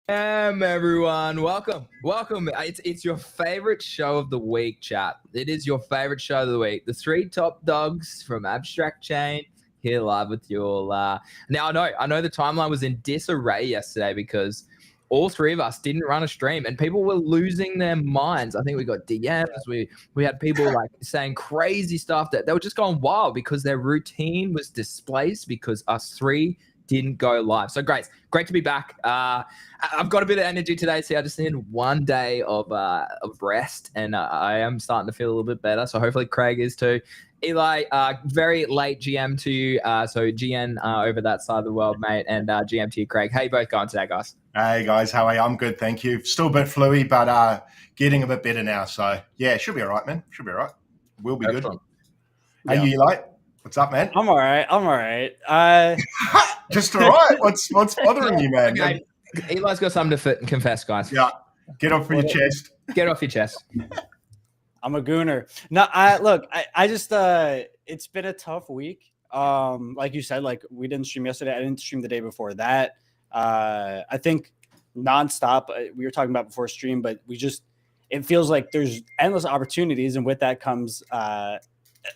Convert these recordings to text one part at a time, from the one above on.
Everyone, welcome. It's your favorite show of the week, chat. It is your favorite show of the week. The three top dogs from Abstract Chain here live with you all. Now I know the timeline was in disarray yesterday because all three of us didn't run a stream and people were losing their minds. I think we got DMs. We had people like saying crazy stuff that they were just going wild because their routine was displaced because us three didn't go live. So great to be back. I've got a bit of energy today, so I just need one day of rest, and I am starting to feel a little bit better. So hopefully Craig is too. Eli, very late GM to you. So GN over that side of the world, mate, and GM to you, Craig. How you both going today, guys? Hey guys, how are you? I'm good, thank you. Still a bit fluey, but getting a bit better now. So yeah, should be all right, man. Should be all right. We'll be Excellent. good. Hey, you like? What's up, man? I'm all right. Just all right. What's bothering you, man? Okay. Eli's got something to confess, guys. Yeah. Get off your chest. Get off your chest. I'm a gooner. No, I just it's been a tough week. Like you said, like we didn't stream yesterday. I didn't stream the day before that. I think nonstop. We were talking about before stream, but it feels like there's endless opportunities, and with that comes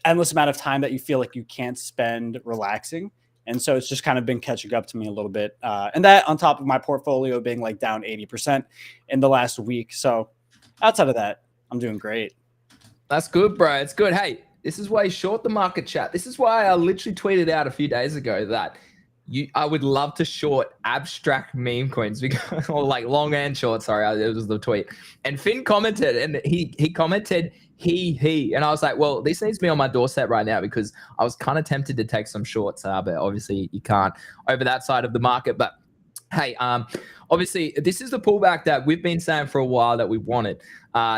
endless amount of time that you feel like you can't spend relaxing. And so it's just kind of been catching up to me a little bit. And that on top of my portfolio being like down 80% in the last week. So outside of that, I'm doing great. That's good, bro. It's good. Hey, this is why you short the market, chat. This is why I literally tweeted out a few days ago that I would love to short abstract meme coins because, or like long and short. Sorry, it was the tweet. And Finn commented, and he commented he, and I was like, well, this needs to be on my doorstep right now because I was kind of tempted to take some shorts, but obviously you can't over that side of the market. But hey, obviously this is the pullback that we've been saying for a while that we wanted.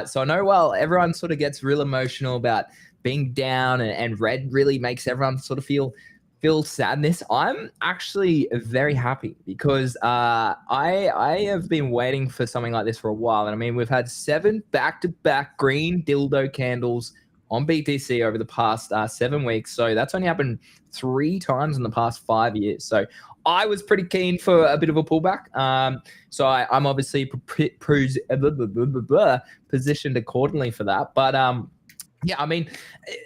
So I know, well, everyone sort of gets real emotional about being down, and red really makes everyone sort of feel sadness. I'm actually very happy because I have been waiting for something like this for a while. And I mean, we've had 7 back-to-back green dildo candles on BTC over the past 7 weeks. So that's only happened 3 times in the past 5 years. So I was pretty keen for a bit of a pullback. So I'm obviously positioned accordingly for that. But yeah, I mean,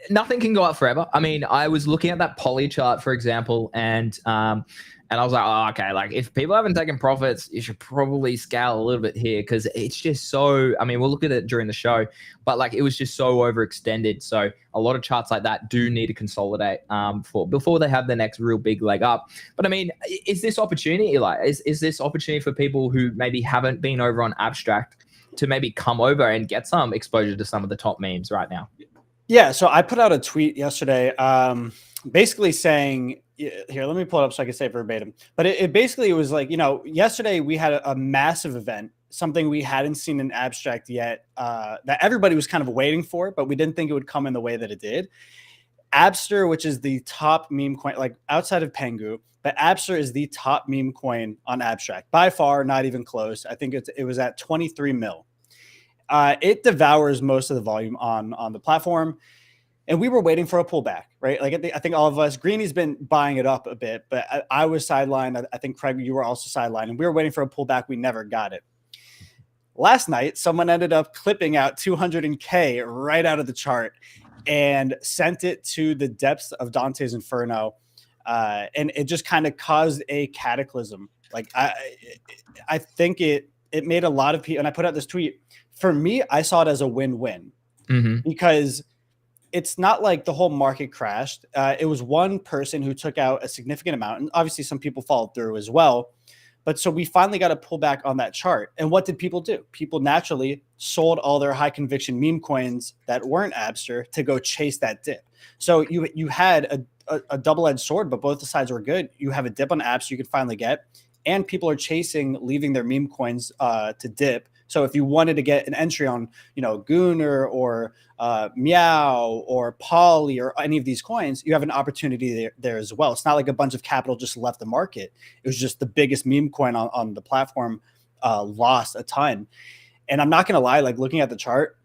nothing can go up forever. I mean, I was looking at that poly chart, for example, and I was like, oh, okay, like if people haven't taken profits, you should probably scale a little bit here because it's just so, I mean, we'll look at it during the show, but like it was just so overextended. So a lot of charts like that do need to consolidate before they have the next real big leg up. But I mean, is this opportunity, Eli? Is this opportunity for people who maybe haven't been over on Abstract to maybe come over and get some exposure to some of the top memes right now? Yeah, so I put out a tweet yesterday basically saying, here, let me pull it up so I can say it verbatim. But it basically was like, yesterday we had a massive event, something we hadn't seen in Abstract yet, that everybody was kind of waiting for, but we didn't think it would come in the way that it did. Abster, which is the top meme coin, like outside of Pengu, but Abster is the top meme coin on Abstract. By far, not even close. I think it was at 23 mil. It devours most of the volume on the platform, and we were waiting for a pullback, right? Like I think all of us, Greeny's been buying it up a bit, but I was sidelined. I think Craig, you were also sidelined, and we were waiting for a pullback. We never got it. Last night, someone ended up clipping out 200K right out of the chart and sent it to the depths of Dante's Inferno, and it just kind of caused a cataclysm. Like I think it made a lot of people, and I put out this tweet. For me, I saw it as a win-win because it's not like the whole market crashed. It was one person who took out a significant amount, and obviously some people followed through as well. But so we finally got a pullback on that chart. And what did people do? People naturally sold all their high conviction meme coins that weren't Abster to go chase that dip. So you had a double-edged sword, but both the sides were good. You have a dip on Abster you could finally get, and people are leaving their meme coins to dip. So if you wanted to get an entry on, Gooner or Meow or Poly or any of these coins, you have an opportunity there as well. It's not like a bunch of capital just left the market. It was just the biggest meme coin on the platform lost a ton. And I'm not going to lie, like looking at the chart,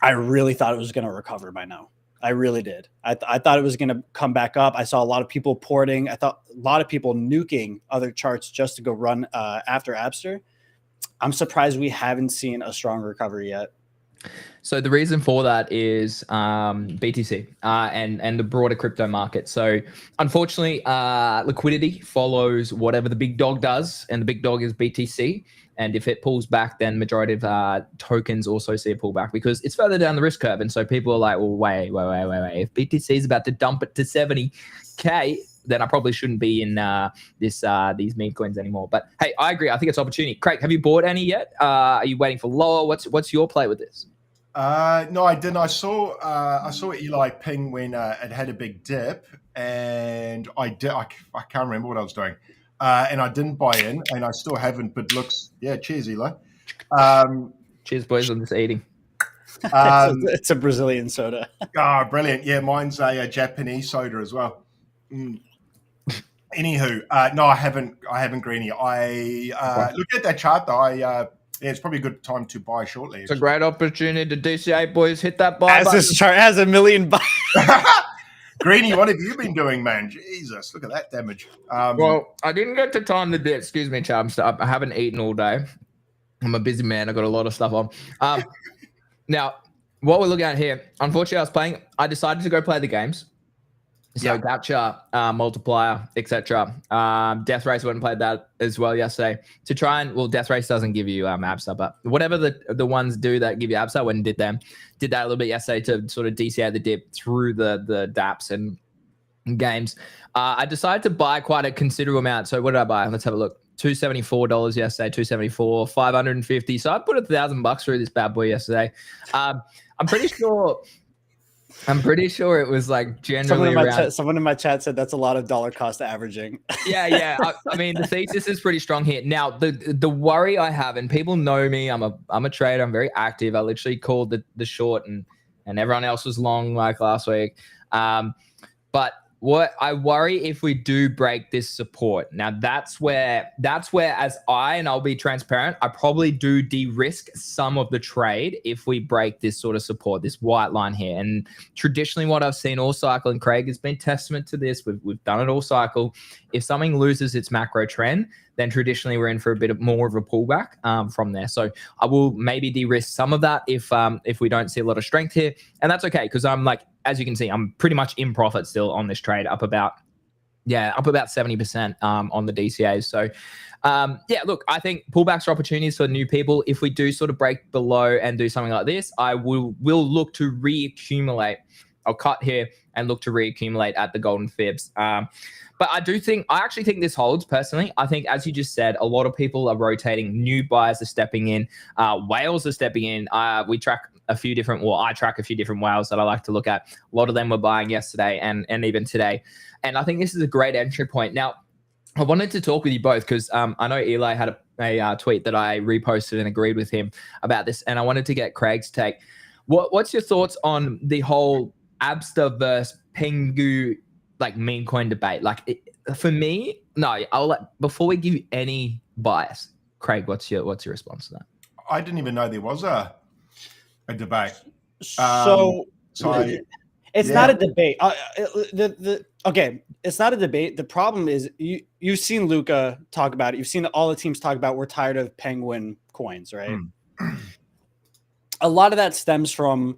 I really thought it was going to recover by now. I really did. I thought it was going to come back up. I saw a lot of people porting. I thought a lot of people nuking other charts just to go run after Abster. I'm surprised we haven't seen a strong recovery yet. So the reason for that is BTC and the broader crypto market. So unfortunately, liquidity follows whatever the big dog does, and the big dog is BTC. And if it pulls back, then majority of tokens also see a pullback because it's further down the risk curve. And so people are like, well, wait. If BTC is about to dump it to 70K, then I probably shouldn't be in these meme coins anymore. But hey, I agree. I think it's opportunity. Craig, have you bought any yet? Are you waiting for lower? What's your play with this? No, I didn't. I saw Eli ping when it had a big dip, and I can't remember what I was doing, and I didn't buy in, and I still haven't. But looks, cheers, Eli. Cheers, boys, on this eating. It's a Brazilian soda. Brilliant! Yeah, mine's a Japanese soda as well. Anywho, no, I haven't, Greenie. I look at that chart though. It's probably a good time to buy shortly. It's a great opportunity to DCA, boys. Hit that buy button. This chart has 1 million buys. Greenie, what have you been doing, man? Jesus, look at that damage. Well, I didn't get to time the dip. Excuse me, chums. I haven't eaten all day. I'm a busy man. I got a lot of stuff on. Now, what we're looking at here, unfortunately, I decided to go play the games. So Capture, Multiplier, etc. Death Race went and played that as well yesterday to try and, Death Race doesn't give you ABSA, but whatever the ones do that give you ABSA, went and did that a little bit yesterday to sort of DCA the dip through the dApps and games. I decided to buy quite a considerable amount. So what did I buy? Let's have a look. $274 yesterday, $274, $550. So I put $1,000 through this bad boy yesterday. I'm pretty sure it was like generally someone in my chat said that's a lot of dollar cost averaging. Yeah. I mean, the thesis is pretty strong here. Now, the worry I have, and people know me, I'm a trader. I'm very active. I literally called the short, and everyone else was long like last week. But what I worry if we do break this support. Now that's where I'll be transparent, I probably do de-risk some of the trade if we break this sort of support, this white line here. And traditionally what I've seen all cycle, and Craig has been testament to this, we've done it all cycle. If something loses its macro trend, then traditionally we're in for a bit more of a pullback from there. So I will maybe de-risk some of that if we don't see a lot of strength here. And that's okay, because I'm like, as you can see, I'm pretty much in profit still on this trade, up about 70% on the DCAs. So look, I think pullbacks are opportunities for new people. If we do sort of break below and do something like this, I will look to reaccumulate. I'll cut here and look to reaccumulate at the golden fibs. But I actually think this holds personally. I think, as you just said, a lot of people are rotating. New buyers are stepping in. Whales are stepping in. I track a few different whales that I like to look at. A lot of them were buying yesterday and even today. And I think this is a great entry point. Now, I wanted to talk with you both because I know Eli had a tweet that I reposted and agreed with him about this. And I wanted to get Craig's take. What's your thoughts on the whole Abster versus Pengu meme coin debate? For me, no. Before we give you any bias, Craig, what's your response to that? I didn't even know there was a debate. It's not a debate. Okay, it's not a debate. The problem is you've seen Luca talk about it. You've seen all the teams talk about we're tired of penguin coins, right? A lot of that stems from.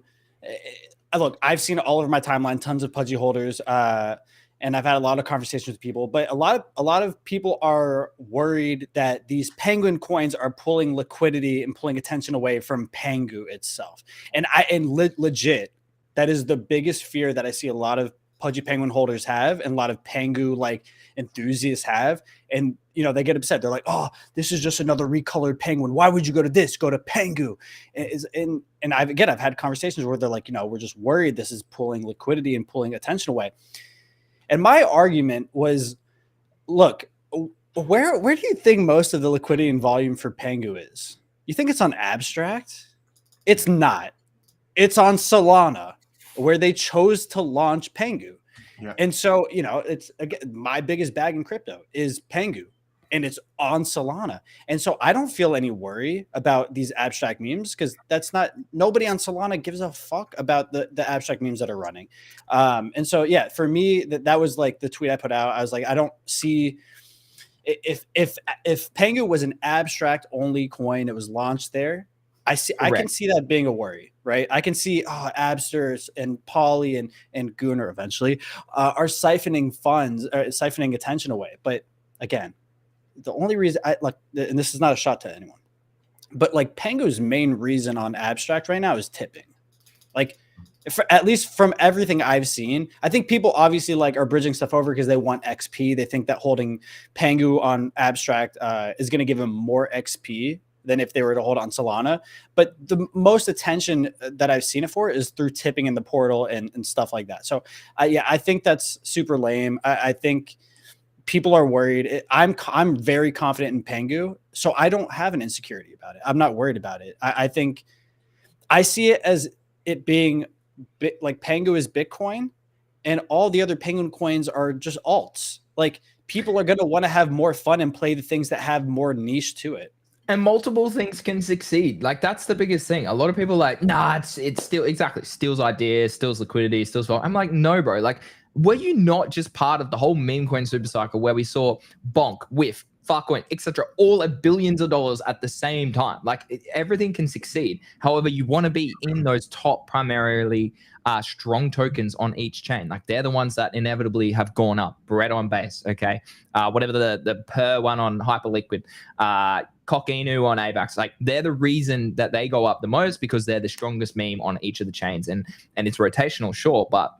Look, I've seen all over my timeline tons of pudgy holders, and I've had a lot of conversations with people. But a lot of people are worried that these penguin coins are pulling liquidity and pulling attention away from Pengu itself. And legit, that is the biggest fear that I see a lot of pudgy penguin holders have, and a lot of Pengu enthusiasts have. And they get upset. They're like, "Oh, this is just another recolored penguin. Why would you go to this? Go to Pengu." And I've had conversations where they're like, we're just worried this is pulling liquidity and pulling attention away. And my argument was, look, where do you think most of the liquidity and volume for Pengu is? You think it's on Abstract? It's not. It's on Solana, where they chose to launch Pengu. Yeah. And so, it's again, my biggest bag in crypto is Pengu, and it's on Solana. And so I don't feel any worry about these abstract memes, because nobody on Solana gives a fuck about the abstract memes that are running. And so, for me, that was the tweet I put out. I was like, I don't see if Pengu was an abstract only coin, it was launched there. I can see that being a worry, right? I can see Absters and Poly and Gunnar eventually are siphoning funds, or siphoning attention away. But again, the only reason and this is not a shot to anyone, but like Pengu's main reason on abstract right now is tipping. Like, at least from everything I've seen, I think people obviously like are bridging stuff over because they want XP. They think that holding Pengu on abstract is going to give them more XP than if they were to hold on Solana. But the most attention that I've seen it for is through tipping in the portal and stuff like that. So I think that's super lame. I think people are worried. I'm very confident in Pengu, so I don't have an insecurity about it. I'm not worried about it. I think I see it as it being like Pengu is Bitcoin and all the other Penguin coins are just alts. Like, people are going to want to have more fun and play the things that have more niche to it. And multiple things can succeed. Like, that's the biggest thing. A lot of people are like, nah, it's still steals ideas, steals liquidity, steals volume. I'm like, no, bro. Like, were you not just part of the whole meme coin super cycle where we saw Bonk, Whiff, Farcoin, etc., all at billions of dollars at the same time? Like, everything can succeed. However, you want to be in those top primarily strong tokens on each chain. Like, they're the ones that inevitably have gone up. Beretta on base, okay? Whatever the per one on Hyperliquid, Cockinu on AVAX, like, they're the reason that they go up the most because they're the strongest meme on each of the chains. And it's rotational, sure, but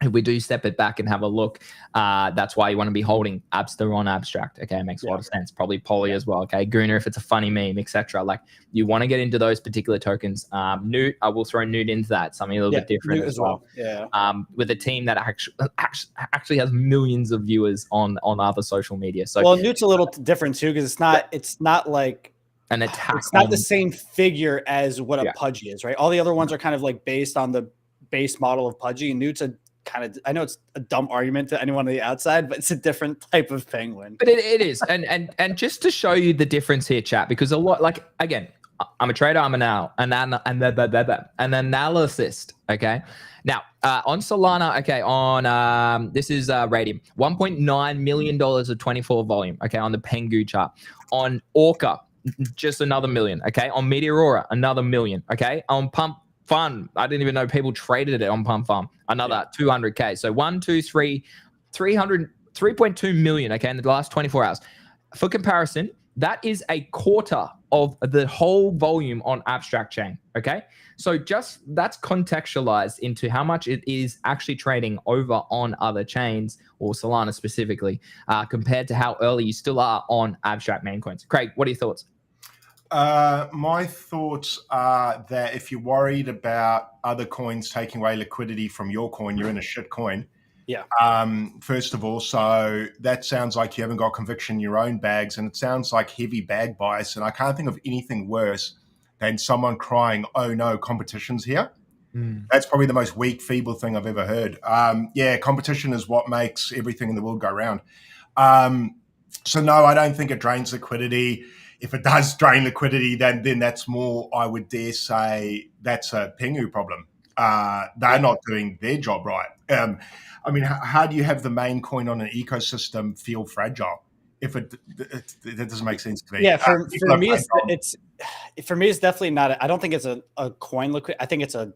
if we do step it back and have a look, that's why you want to be holding Abster on abstract. Okay, it makes a lot of sense. Probably Poly as well. Okay, Gunnar if it's a funny meme, etc. Like, you want to get into those particular tokens. Newt, I will throw Newt into that. Something a little bit different as well. Yeah. With a team that actually has millions of viewers on other social media. So Newt's a little different too because it's not like an attack. It's not the same figure as what a Pudgy is, right? All the other ones are kind of like based on the base model of Pudgy, and Newt's a kind of, I know it's a dumb argument to anyone on the outside, but it's a different type of penguin. But it is. And just to show you the difference here, chat, because a lot, like, again, I'm a trader, I'm an analyst. Okay. Now, on Solana, okay, on this is Radium, $1.9 million of 24 volume, okay, on the Pengu chart. On Orca, just another million, okay. On Meteora, another million, okay. On Pump Fun, I didn't even know people traded it on Pump Farm. Another 200K. So 3.2 million, okay, in the last 24 hours. For comparison, that is a quarter of the whole volume on Abstract Chain, okay? So just that's contextualized into how much it is actually trading over on other chains, or Solana specifically, compared to how early you still are on Abstract meme coins. Craig, what are your thoughts? My thoughts are that if you're worried about other coins taking away liquidity from your coin, you're in a shit coin. Yeah. First of all, so that sounds like you haven't got conviction in your own bags, and it sounds like heavy bag bias. And I can't think of anything worse than someone crying, "Oh no, competition's here." That's probably the most weak, feeble thing I've ever heard. Competition is what makes everything in the world go round. So no, I don't think it drains liquidity. If it does drain liquidity, then that's more, I would dare say, that's a Pengu problem. They're not doing their job right. I mean, how do you have the main coin on an ecosystem feel fragile? If that doesn't make sense to me. Yeah, for me, it's definitely not. I don't think it's a coin liquid. I think it's a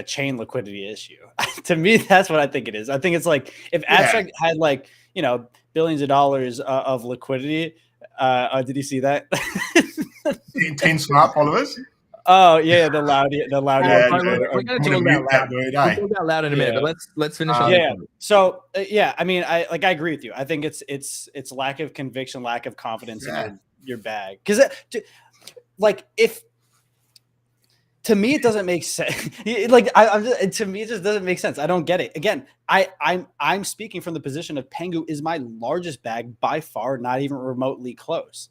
chain liquidity issue. To me, that's what I think it is. I think it's like if Abstract had billions of dollars of liquidity. Did you see that? 10 smart followers. Oh yeah, the loud. We're gonna talk about loud in a minute, but let's finish on. Yeah. So I mean, I agree with you. I think it's lack of conviction, lack of confidence in your bag. Because to me, it doesn't make sense. To me, it just doesn't make sense. I don't get it. Again, I'm speaking from the position of Pengu is my largest bag by far, not even remotely close.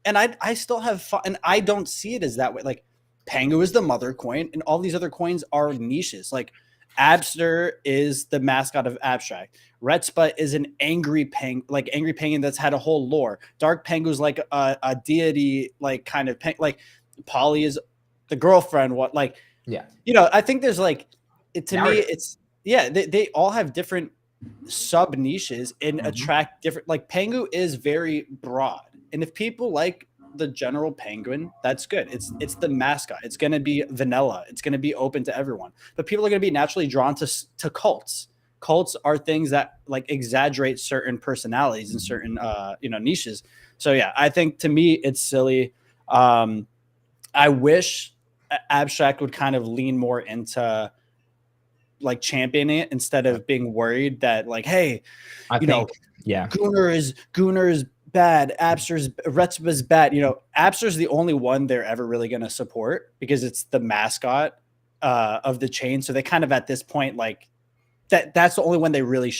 And I still have fun, and I don't see it as that way. Like, Pengu is the mother coin, and all these other coins are niches. Like, Abster is the mascot of Abstract. Retspa is an angry penguin that's had a whole lore. Dark Pengu is like a deity, like kind of like Poly is the girlfriend. I think there's they all have different sub niches and attract different. Like Pengu is very broad, and if people like the general penguin, that's good. It's the mascot. It's going to be vanilla. It's going to be open to everyone. But people are going to be naturally drawn to cults. Cults are things that like exaggerate certain personalities and certain niches. So yeah, I think to me it's silly. I wish Abstract would kind of lean more into like championing it instead of being worried that like, hey, Gunnar is bad, Abster's Retsuba's bad. Abster's the only one they're ever really going to support because it's the mascot of the chain. So they kind of at this point like that's the only one they really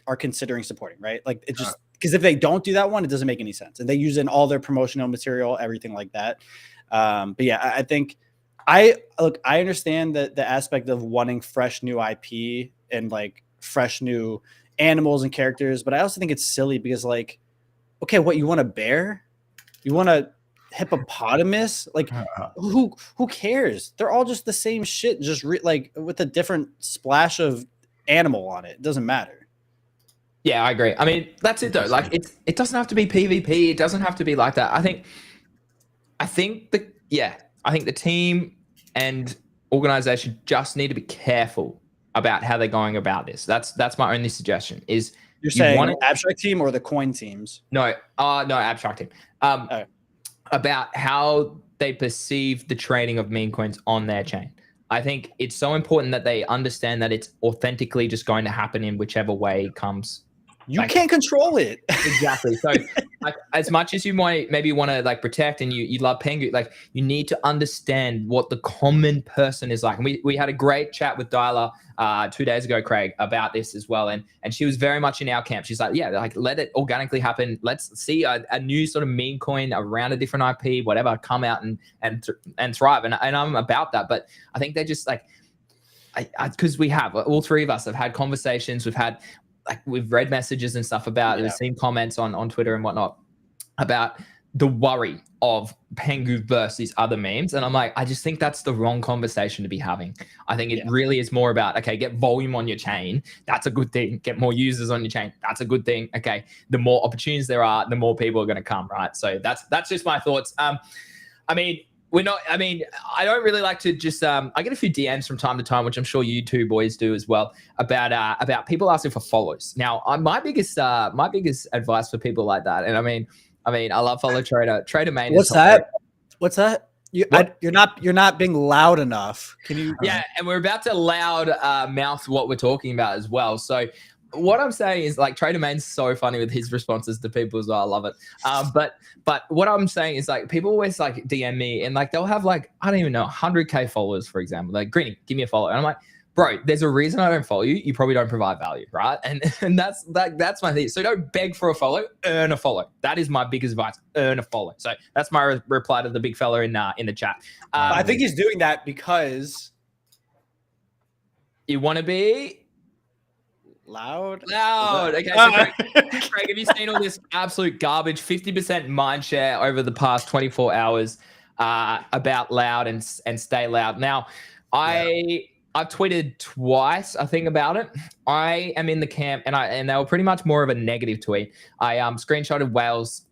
are considering supporting, right? Like it just because if they don't do that one, it doesn't make any sense, and they use in all their promotional material, everything like that. But yeah, I think I understand the aspect of wanting fresh new IP and like fresh new animals and characters, but I also think it's silly because like, okay, what, you want a bear? You want a hippopotamus? Like who cares? They're all just the same shit, just like with a different splash of animal on it. It doesn't matter. Yeah, I agree. I mean, that's it though. Like it doesn't have to be PvP. It doesn't have to be like that. I think the team and organization just need to be careful about how they're going about this. That's my only suggestion. Is you're saying Abstract team or the coin teams? No, Abstract team. About how they perceive the trading of meme coins on their chain. I think it's so important that they understand that it's authentically just going to happen in whichever way comes. You can't control it. Exactly. So like, as much as you might maybe want to like protect and you love Pengu, like you need to understand what the common person is like. And we had a great chat with Dyla 2 days ago, Craig, about this as well. And she was very much in our camp. She's like, yeah, like let it organically happen. Let's see a new sort of meme coin around a different IP, whatever, come out and thrive. And I'm about that. But I think they're just like, because we have, all three of us have had conversations. We've read messages and stuff about, we've seen comments on Twitter and whatnot about the worry of Pengu versus these other memes. And I'm like, I just think that's the wrong conversation to be having. I think it really is more about, okay, get volume on your chain. That's a good thing. Get more users on your chain. That's a good thing. Okay. The more opportunities there are, the more people are going to come. Right. So that's just my thoughts. I don't really like to just, I get a few DMs from time to time, which I'm sure you two boys do as well, about people asking for follows. Now, my biggest advice for people like that, and I mean, I love follow Trader Main. What's that? What's that? You're not being loud enough. Can you? Yeah, and we're about to loud mouth what we're talking about as well. So what I'm saying is like Trader Main's so funny with his responses to people as well. I love it. But what I'm saying is like people always like DM me and like they'll have like, I don't even know, 100K followers, for example. Like, Greeny, give me a follow. And I'm like, bro, there's a reason I don't follow you. You probably don't provide value, right? And that's my thing. So don't beg for a follow, earn a follow. That is my biggest advice. Earn a follow. So that's my reply to the big fella in the chat. I think he's doing that because you want to be loud. Okay, so Craig, have you seen all this absolute garbage? 50% mind share over the past 24 hours about loud and stay loud. Now, I've tweeted twice, I think, about it. I am in the camp, and they were pretty much more of a negative tweet. I screenshotted Wales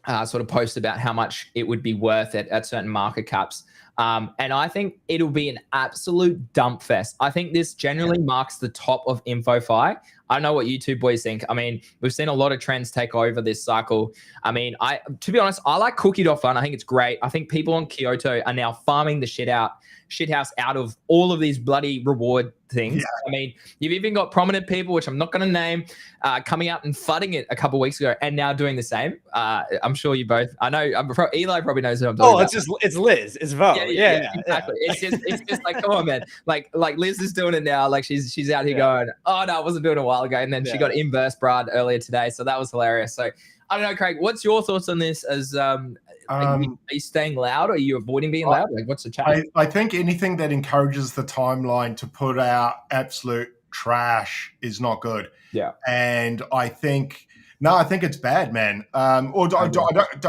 sort of post about how much it would be worth at certain market caps. And I think it'll be an absolute dump fest. I think this generally marks the top of InfoFi. I don't know what you two boys think. I mean, we've seen a lot of trends take over this cycle. I mean, to be honest, I like Cookie.fun. I think it's great. I think people on Kyoto are now farming the shithouse out of all of these bloody reward things. Yeah. I mean, you've even got prominent people, which I'm not going to name, coming out and flooding it a couple of weeks ago and now doing the same. I'm sure you both, I know, Eli probably knows who I'm talking about. It's Liz. It's Vo. Yeah, exactly. Yeah. It's just like, come on, man. Like Liz is doing it now. Like she's out here going, oh no, I wasn't doing it a while ago. And then she got inverse brad earlier today. So that was hilarious. So I don't know, Craig, what's your thoughts on this? Are you staying loud or are you avoiding being loud? Like, what's the chat? I think anything that encourages the timeline to put out absolute trash is not good. Yeah. And I think it's bad, man.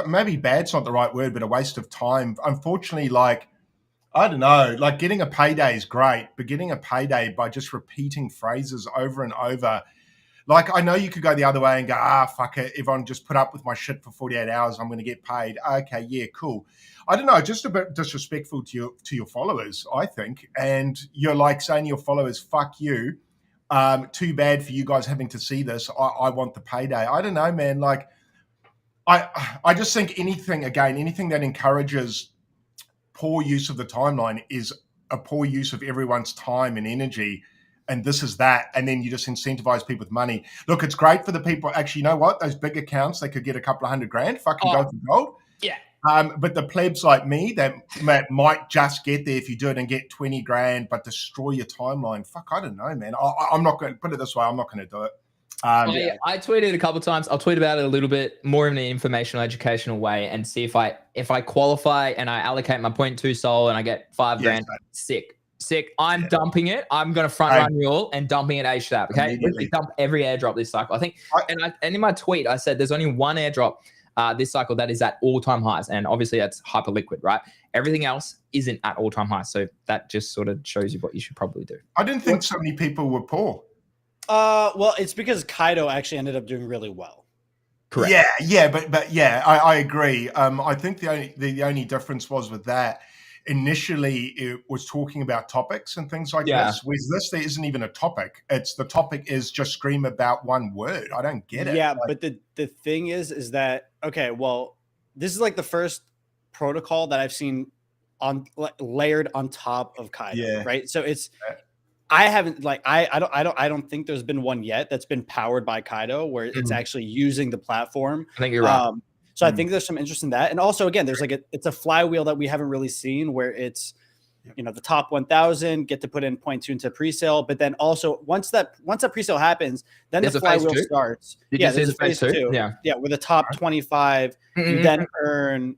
Maybe bad's not the right word, but a waste of time. Unfortunately, like, I don't know, like getting a payday is great, but getting a payday by just repeating phrases over and over, Like, I know you could go the other way and go, fuck it. Everyone just put up with my shit for 48 hours. I'm going to get paid. Okay, yeah, cool. I don't know, just a bit disrespectful to your followers, I think. And you're like saying to your followers, fuck you. Too bad for you guys having to see this. I want the payday. I don't know, man. Like, I just think anything that encourages poor use of the timeline is a poor use of everyone's time and energy. And this is that. And then you just incentivize people with money. Look, it's great for the people. Actually, you know what? Those big accounts, they could get a couple of $100,000, fucking go for gold. Yeah. But the plebs like me that might just get there if you do it and get 20 grand, but destroy your timeline. Fuck, I don't know, man. I'm not going to put it this way. I'm not going to do it. I tweeted a couple of times. I'll tweet about it a little bit more in an informational, educational way, and see if I qualify and I allocate my 0.2 sol and I get $5,000. Sick. I'm dumping it. I'm going to front run you all and dumping it ASAP. Okay, we dump every airdrop this cycle. I think, and in my tweet I said there's only one airdrop this cycle that is at all-time highs, and obviously that's Hyperliquid, right? Everything else isn't at all-time highs, so that just sort of shows you what you should probably do. I didn't think so many people were poor. Well, it's because Kaido actually ended up doing really well. Correct. But I agree. I think the only difference was with that. Initially, it was talking about topics and things like this. With this, there isn't even a topic. It's the topic is just scream about one word. I don't get it. Yeah, but the thing is that, okay, well, this is like the first protocol that I've seen on layered on top of Kaido, right? So it's I haven't I don't think there's been one yet that's been powered by Kaido where it's actually using the platform. I think you're right. So I think there's some interest in that. And also, again, there's like it's a flywheel that we haven't really seen where it's, the top 1,000 get to put in 0.2 into pre-sale. But then also once that pre-sale happens, then the flywheel starts. There's a phase two. Yeah. With the top 25, you then earn.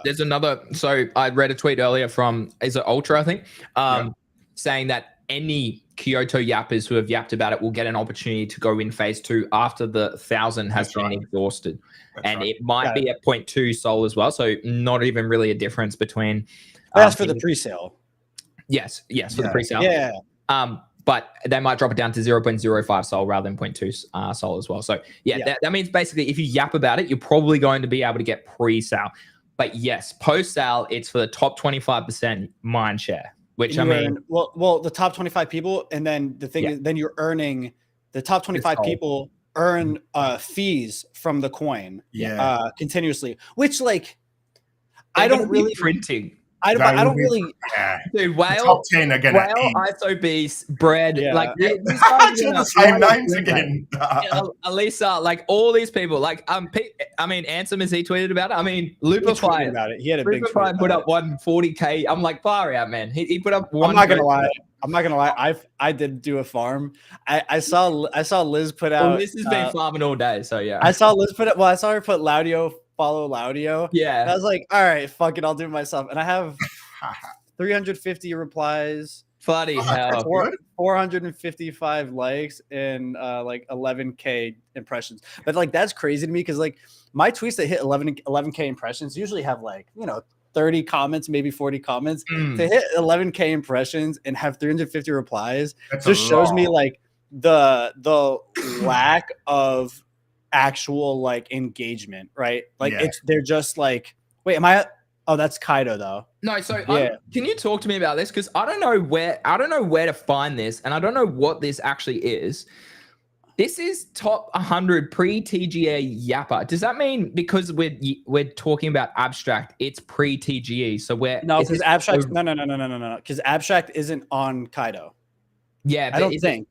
There's another. So I read a tweet earlier from, is it Ultra, I think, saying that any Kyoto yappers who have yapped about it will get an opportunity to go in phase 2 after the 1,000 has been exhausted. It might be at 0.2 sol as well. So not even really a difference between. That's for the pre-sale. Yes, for the pre-sale. Yeah. But they might drop it down to 0.05 sol rather than 0.2 sol as well. So that means basically if you yap about it, you're probably going to be able to get pre-sale. But yes, post-sale, it's for the top 25% mind share. Which I mean, well, the top 25 people, and then the thing is, then you're earning the top 25 people earn fees from the coin, continuously. Which, like, I don't really printing. I don't really. Dude, Whale, top 10 are gonna ISO bread, like these guys are the same names again. Elisa, like all these people, like I mean, Ansem, as he tweeted about it. I mean, Lupify about it. He had a big tweet put up 140K. I'm like, far out, man. He put up one. I'm not gonna lie. I did do a farm. I saw Liz put out. Well, Liz has been farming all day, so yeah. I saw Liz put it. Well, I saw her put Laudio. Follow Laudio. Yeah. And I was like, all right, fuck it, I'll do it myself. And I have 350 replies. Bloody hell. 455 likes and like 11K impressions. But like that's crazy to me because like my tweets that hit 11K impressions usually have like, 30 comments, maybe 40 comments. To hit 11K impressions and have 350 replies just shows me like the lack of actual like engagement, right? Like they're just like, wait, am I? Oh, that's Kaido though. No, so can you talk to me about this? Because I don't know where to find this, and I don't know what this actually is. This is top 100 pre-TGA yapper. Does that mean because we're talking about abstract, it's pre-TGE? So because abstract no, because abstract isn't on Kaido. Yeah, I don't think.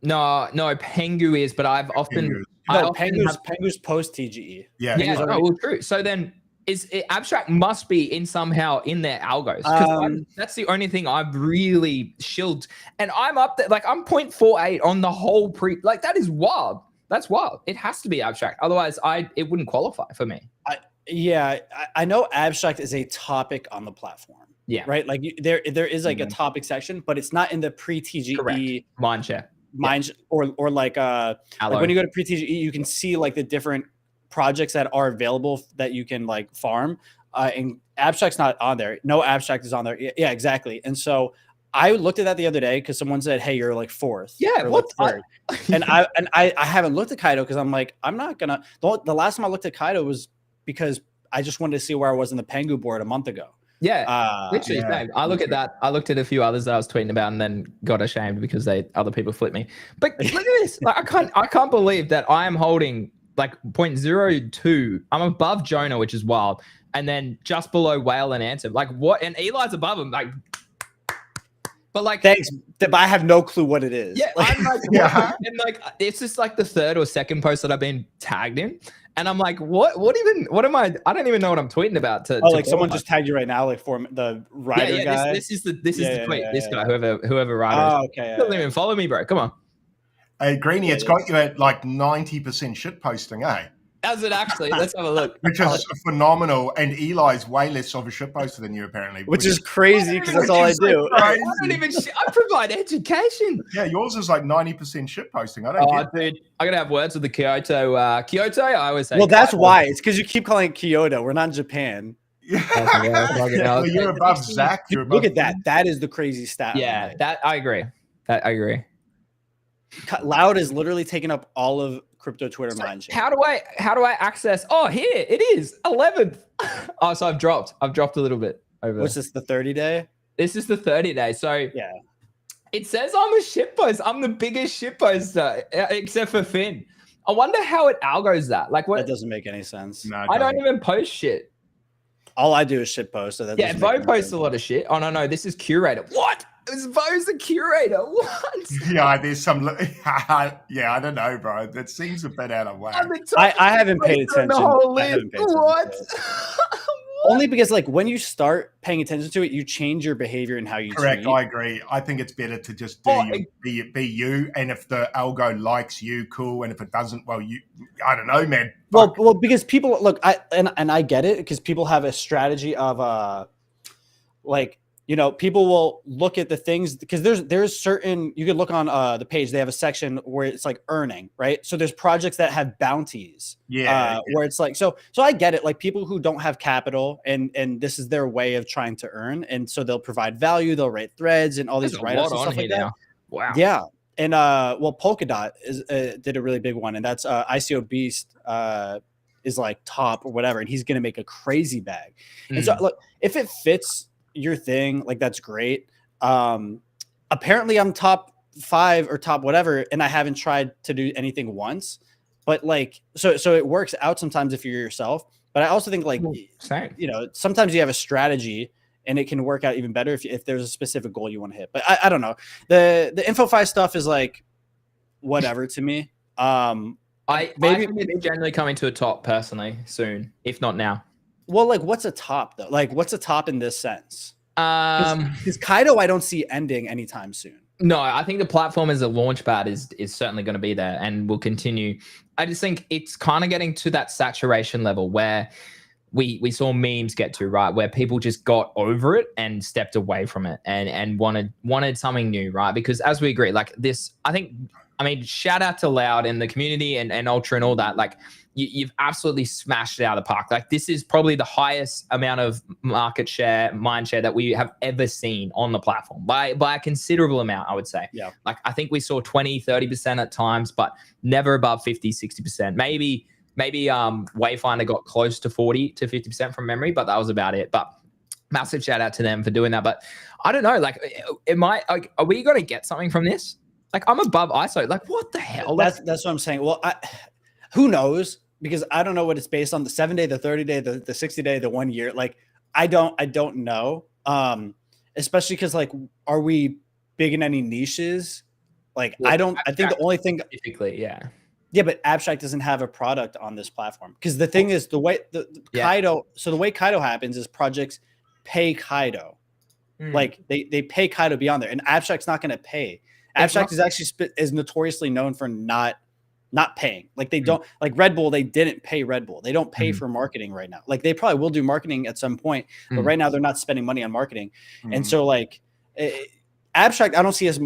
No, Pengu is, but I've often. Pengu's post TGE. Well, true. So then, abstract must be somehow in their algos because that's the only thing I've really shilled, and I'm up there. Like I'm 0.48 on the whole pre. Like that is wild. That's wild. It has to be abstract, otherwise it wouldn't qualify for me. I know abstract is a topic on the platform. Yeah, right. Like there is like a topic section, but it's not in the pre TGE mindshare. Or like when you go to pre-TGE, you can see like the different projects that are available that you can like farm. And abstract's not on there. No abstract is on there. Yeah, exactly. And so I looked at that the other day because someone said, "Hey, you're like fourth, Yeah, or what? like third." and I haven't looked at Kaido because I'm like, I'm not gonna. The last time I looked at Kaido was because I just wanted to see where I was in the Pengu board a month ago. Yeah, literally. Yeah, Same. I look at that. I looked at a few others that I was tweeting about, and then got ashamed because other people flipped me. But look at this. Like, I can't believe that I am holding like 0.02. I'm above Jonah, which is wild, and then just below Whale and Ansem. Like what? And Eli's above him. Like, but like, thanks, but I have no clue what it is. yeah, Like, I'm like, Yeah. and like, it's just like the third or second post that I've been tagged in, and I'm like, what am I? I don't even know what I'm tweeting about. To like someone qualify. just tagged you right now, like for the rider guy. This is the tweet. This guy, yeah. whoever rider. Oh, okay. Doesn't even follow me, bro. Come on. Hey, Greeny, it's got you at like 90% shit posting, eh? How's it actually? Let's have a look. Which is phenomenal. And Eli's way less of a shit poster than you, apparently. Which is crazy because that's all I do. I don't even. I provide education. Yeah, yours is like 90% shit posting. I don't Oh, get dude, I gotta have words with the Kyoto. Kyoto, I always say. Well, that's why. It's because you keep calling it Kyoto. We're not in Japan. Well, you're above Zach. You're above Look at that. That is the crazy stat. Yeah, that I agree. I agree. Loud is literally taking up all of crypto Twitter mind share. How do I access? Oh, here it is, 11th. Oh, so I've dropped a little bit over. What's this? The 30-day? This is the 30-day. So yeah, it says I'm a shitpost. I'm the biggest shitposter, except for Finn. I wonder how it algos that. Like, what? that doesn't make any sense. No, I don't even post shit. All I do is shit post. So that Yeah, Vo posts a lot of shit. Oh no, this is curator. What? Vo's the curator. What? Yeah, there's some. Yeah, I don't know, bro. That seems a bit out of whack. I haven't paid attention. What? Only because, like, when you start paying attention to it, you change your behavior and how you Correct. tweet. I agree. I think it's better to just be you. And if the algo likes you, cool. And if it doesn't, well, I don't know, man. Well, because people look, I get it because people have a strategy of like, you know, people will look at the things because there's certain, you could look on the page, they have a section where it's like earning, right? So there's projects that have bounties, where it's like, so I get it. Like people who don't have capital and this is their way of trying to earn. And so they'll provide value, they'll rate threads and all these write-ups and stuff like that. Wow. Yeah. And well, Polkadot did a really big one, and that's ICO Beast is like top or whatever, and he's gonna make a crazy bag. And so look, if it fits your thing, like that's great. Apparently I'm top 5 or top whatever, and I haven't tried to do anything once. But like, so it works out sometimes if you're yourself. But I also think like, you know, sometimes you have a strategy and it can work out even better if there's a specific goal you want to hit. But I don't know. The InfoFi stuff is like whatever to me. I think it's generally coming to a top personally soon, if not now. Well, like what's a top though? Like what's a top in this sense? Because Kaido I don't see ending anytime soon. No, I think the platform as a launch pad is certainly going to be there and will continue. I just think it's kind of getting to that saturation level where we saw memes get to, right? Where people just got over it and stepped away from it and wanted something new, right? Because as we agree, like this, I mean, shout out to Loud and the community and Ultra and all that. Like you've absolutely smashed it out of the park. Like this is probably the highest amount of market share, mind share that we have ever seen on the platform by a considerable amount, I would say. Yeah. Like I think we saw 20, 30% at times, but never above 50, 60%. Maybe Wayfinder got close to 40 to 50% from memory, but that was about it. But massive shout out to them for doing that. But I don't know, like, are we going to get something from this? Like I'm above ISO. Like what the hell? That's what I'm saying. Well, who knows? Because I don't know what it's based on, the 7-day, the 30-day, the 60-day, the 1 year. Like I don't know. Especially because like, are we big in any niches? Like well, I think the only thing specifically, yeah, but Abstract doesn't have a product on this platform. Because the thing is the way Kaido, so the way Kaido happens is projects pay Kaido. Like they pay Kaido beyond there, and Abstract's not going to pay. Abstract is actually is notoriously known for not paying. Like they don't, like Red Bull, they didn't pay Red Bull. They don't pay for marketing right now. Like they probably will do marketing at some point, but right now they're not spending money on marketing. And so like Abstract, I don't see us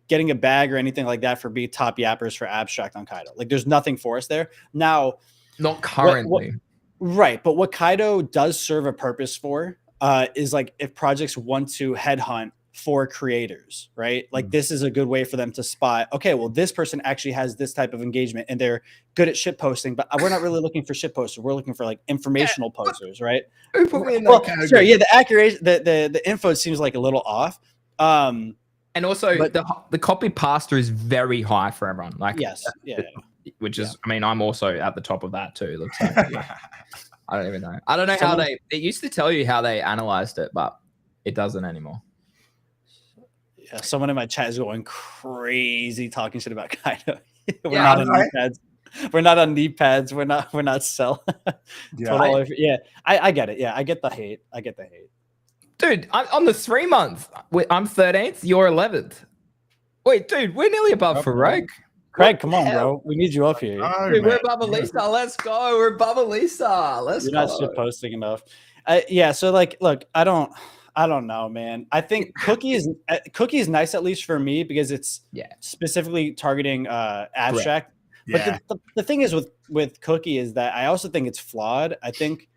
getting a bag or anything like that for be top yappers for Abstract on Kaido. Like there's nothing for us there. Now, not currently. Right. But what Kaido does serve a purpose for is like if projects want to headhunt for creators, right? Like this is a good way for them to spot, okay, well, this person actually has this type of engagement and they're good at shit posting, but we're not really looking for shit posters. We're looking for like informational posters, right? Who put me in Well, that category? sure, yeah, the accuracy, the info seems like a little off. And also the copy pasta is very high for everyone. Like yes, yeah. Which is, I mean, I'm also at the top of that too. It looks like I don't even know. I don't know how it used to tell you how they analyzed it, but it doesn't anymore. Yeah, someone in my chat is going crazy talking shit about Kaido. We're not on knee pads. We're not on knee pads. We're not sell. I get it. Yeah, I get the hate. Dude, I'm on the 3 month. I'm 13th. You're 11th. Wait, dude, we're nearly above Farouk. Craig, come on, bro. We need you up here. Oh, dude, we're above Elisa. Let's go. We're above Elisa. Let's go. You're not shit posting enough. Yeah. So like, look, I don't know, man. I think Cookie is nice, at least for me, because it's specifically targeting abstract. Yeah. But the thing is with Cookie is that I also think it's flawed. I think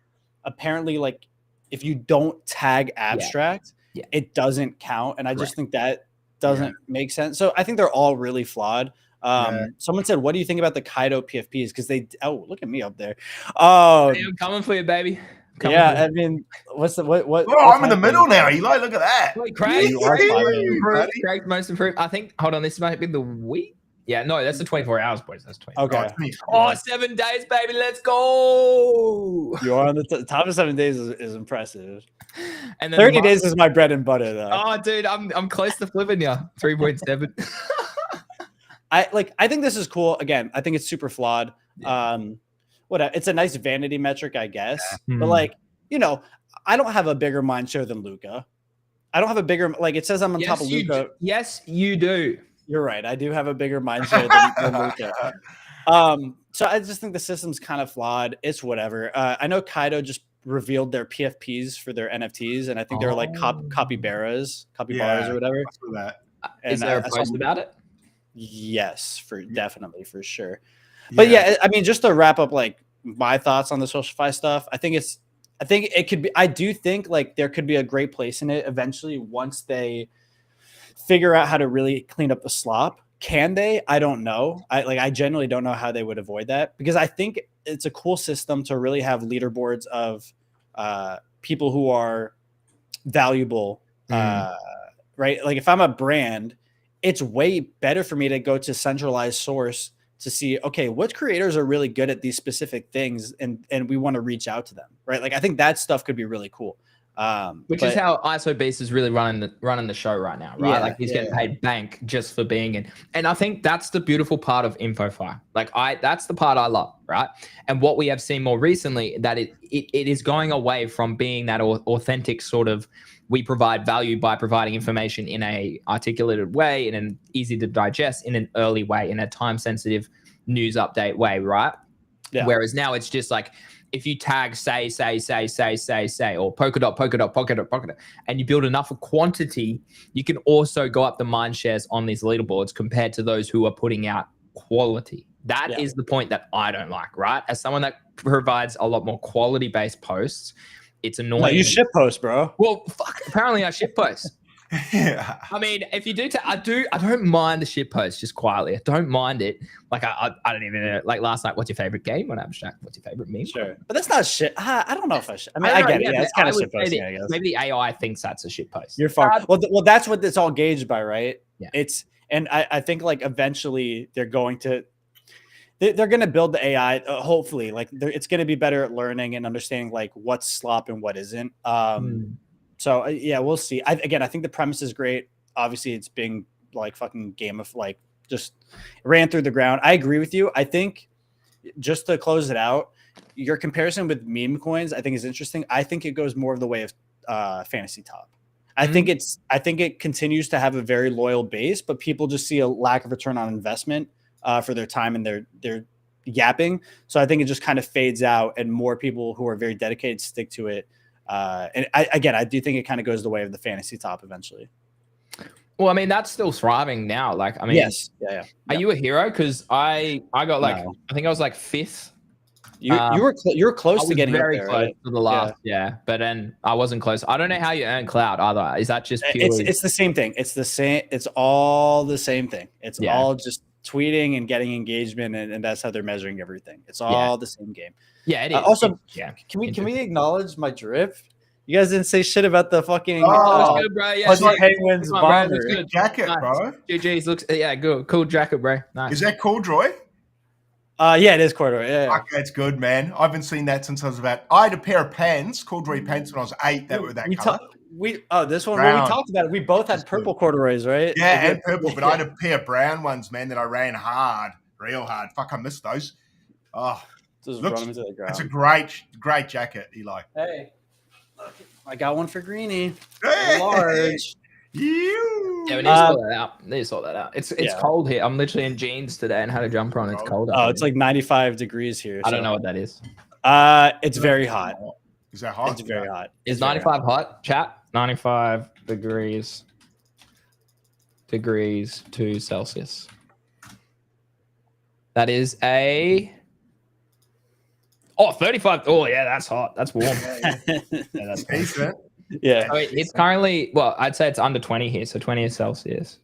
apparently, like, if you don't tag abstract, it doesn't count. And I just think that doesn't make sense. So I think they're all really flawed. Someone said, what do you think about the Kaido PFPs? Because look at me up there. I'm coming for you, baby. I mean, what? Oh, I'm in the middle now, Eli. Look at that. Wait, Craig, you are Craig's most improved. I think. Hold on, this might be the week. Yeah, no, that's the 24 hours, boys. That's 24. Okay. Oh, 7 days, baby. Let's go. You are on the top of 7 days is impressive. And then 30 days is my bread and butter, though. Oh, dude, I'm close to flipping you. 3.7. I think this is cool. Again, I think it's super flawed. It's a nice vanity metric, I guess. But like, I don't have a bigger mind share than Luca. I don't have a bigger, like, it says I'm on top of Luca. Yes, you do. You're right. I do have a bigger mind share than Luca. So I just think the system's kind of flawed. It's whatever. I know Kaido just revealed their PFPs for their NFTs, and I think they're like capybaras or whatever. Is there a post about it? Yes, definitely, for sure. But yeah, I mean, just to wrap up, like, my thoughts on the SocialFi stuff, I think it could be. I do think like there could be a great place in it eventually once they figure out how to really clean up the slop. Can they? I don't know. I genuinely don't know how they would avoid that, because I think it's a cool system to really have leaderboards of people who are valuable, right? Like if I'm a brand, it's way better for me to go to centralized source to see, okay, what creators are really good at these specific things, and we want to reach out to them, right? Like I think that stuff could be really cool. Which is how ISO Beast is really running the show right now, right? Like he's getting paid bank just for being in. And I think that's the beautiful part of InfoFi. Like that's the part I love, right? And what we have seen more recently, that it is going away from being that authentic sort of, we provide value by providing information in a articulated way, in an easy to digest, in an early way, in a time sensitive news update way, right? Yeah. Whereas now it's just like, if you tag say, or polka dot, and you build enough of quantity, you can also go up the mind shares on these leaderboards compared to those who are putting out quality. That is the point that I don't like, right? As someone that provides a lot more quality-based posts, it's annoying. No, you shit post, bro. Well, fuck. Apparently, I shit post. Yeah. I mean, if you do, I don't mind the shit post, just quietly. I don't mind it. Like I don't even know. Like last night, what's your favorite game on Abstract? What's your favorite meme? Sure, but that's not shit. I don't know if I should. I mean, I get it. Yeah, it's kind of shit posting, I guess. Maybe the AI thinks that's a shit post. You're fine. Well, that's what it's all gauged by, right? Yeah. And I think like eventually they're going to build the AI. Hopefully, like it's going to be better at learning and understanding like what's slop and what isn't. So yeah, we'll see. I think the premise is great. Obviously, it's being like fucking game of like just ran through the ground. I agree with you. I think just to close it out, your comparison with Memecoins, I think is interesting. I think it goes more of the way of Fantasy Top. I think it continues to have a very loyal base, but people just see a lack of return on investment for their time and their yapping. So I think it just kind of fades out, and more people who are very dedicated stick to it. And I do think it kind of goes the way of the Fantasy Top eventually. Well, I mean, that's still thriving now. Like, I mean, yes, yeah. Are you a hero? Because I got like, no. I think I was like 5th You you were close I to was getting very up there, close right? to the last, yeah, but then I wasn't close. I don't know how you earn clout either. Is that just purely? It's the same thing. It's the same. It's all the same thing. It's Yeah. all just tweeting and getting engagement, and that's how they're measuring everything. It's all the same game. Yeah, it is. Also, yeah. Can we acknowledge my drip? You guys didn't say shit about the fucking That's good, bro. Yeah, Fuzzy Penguins come on, bro. bomber. Looks good. Jacket, Nice. bro. GG's looks, yeah, good, cool jacket, bro. Nice. Is that corduroy? Yeah, it is corduroy. Yeah, Fuck, that's good, man. I haven't seen that since I was I had a pair of pants, corduroy pants, when I was 8 that were that color. This one. Brown. Well, we talked about it. We both had purple corduroys, right? Yeah, and purple, but I had a pair of brown ones, man, that I ran hard, real hard. Fuck, I missed those. Oh, Just looks, run them into the ground. it's a great jacket, Eli. Hey, I got one for Greenie. Hey! Large. Yeah, we need to sort that out. Need to sort that out. It's cold here. I'm literally in jeans today and had a jumper on. It's cold. Oh, it's like 95 degrees here. I don't know what that is. It's very hot. Is that hot? It's very hot. Is 95 hot? Chat. 95 degrees to Celsius. That is a 35. Oh yeah, that's hot. That's warm. Yeah, that's decent. Yeah. I mean, it's currently, well, I'd say it's under 20 here, so 20 is Celsius.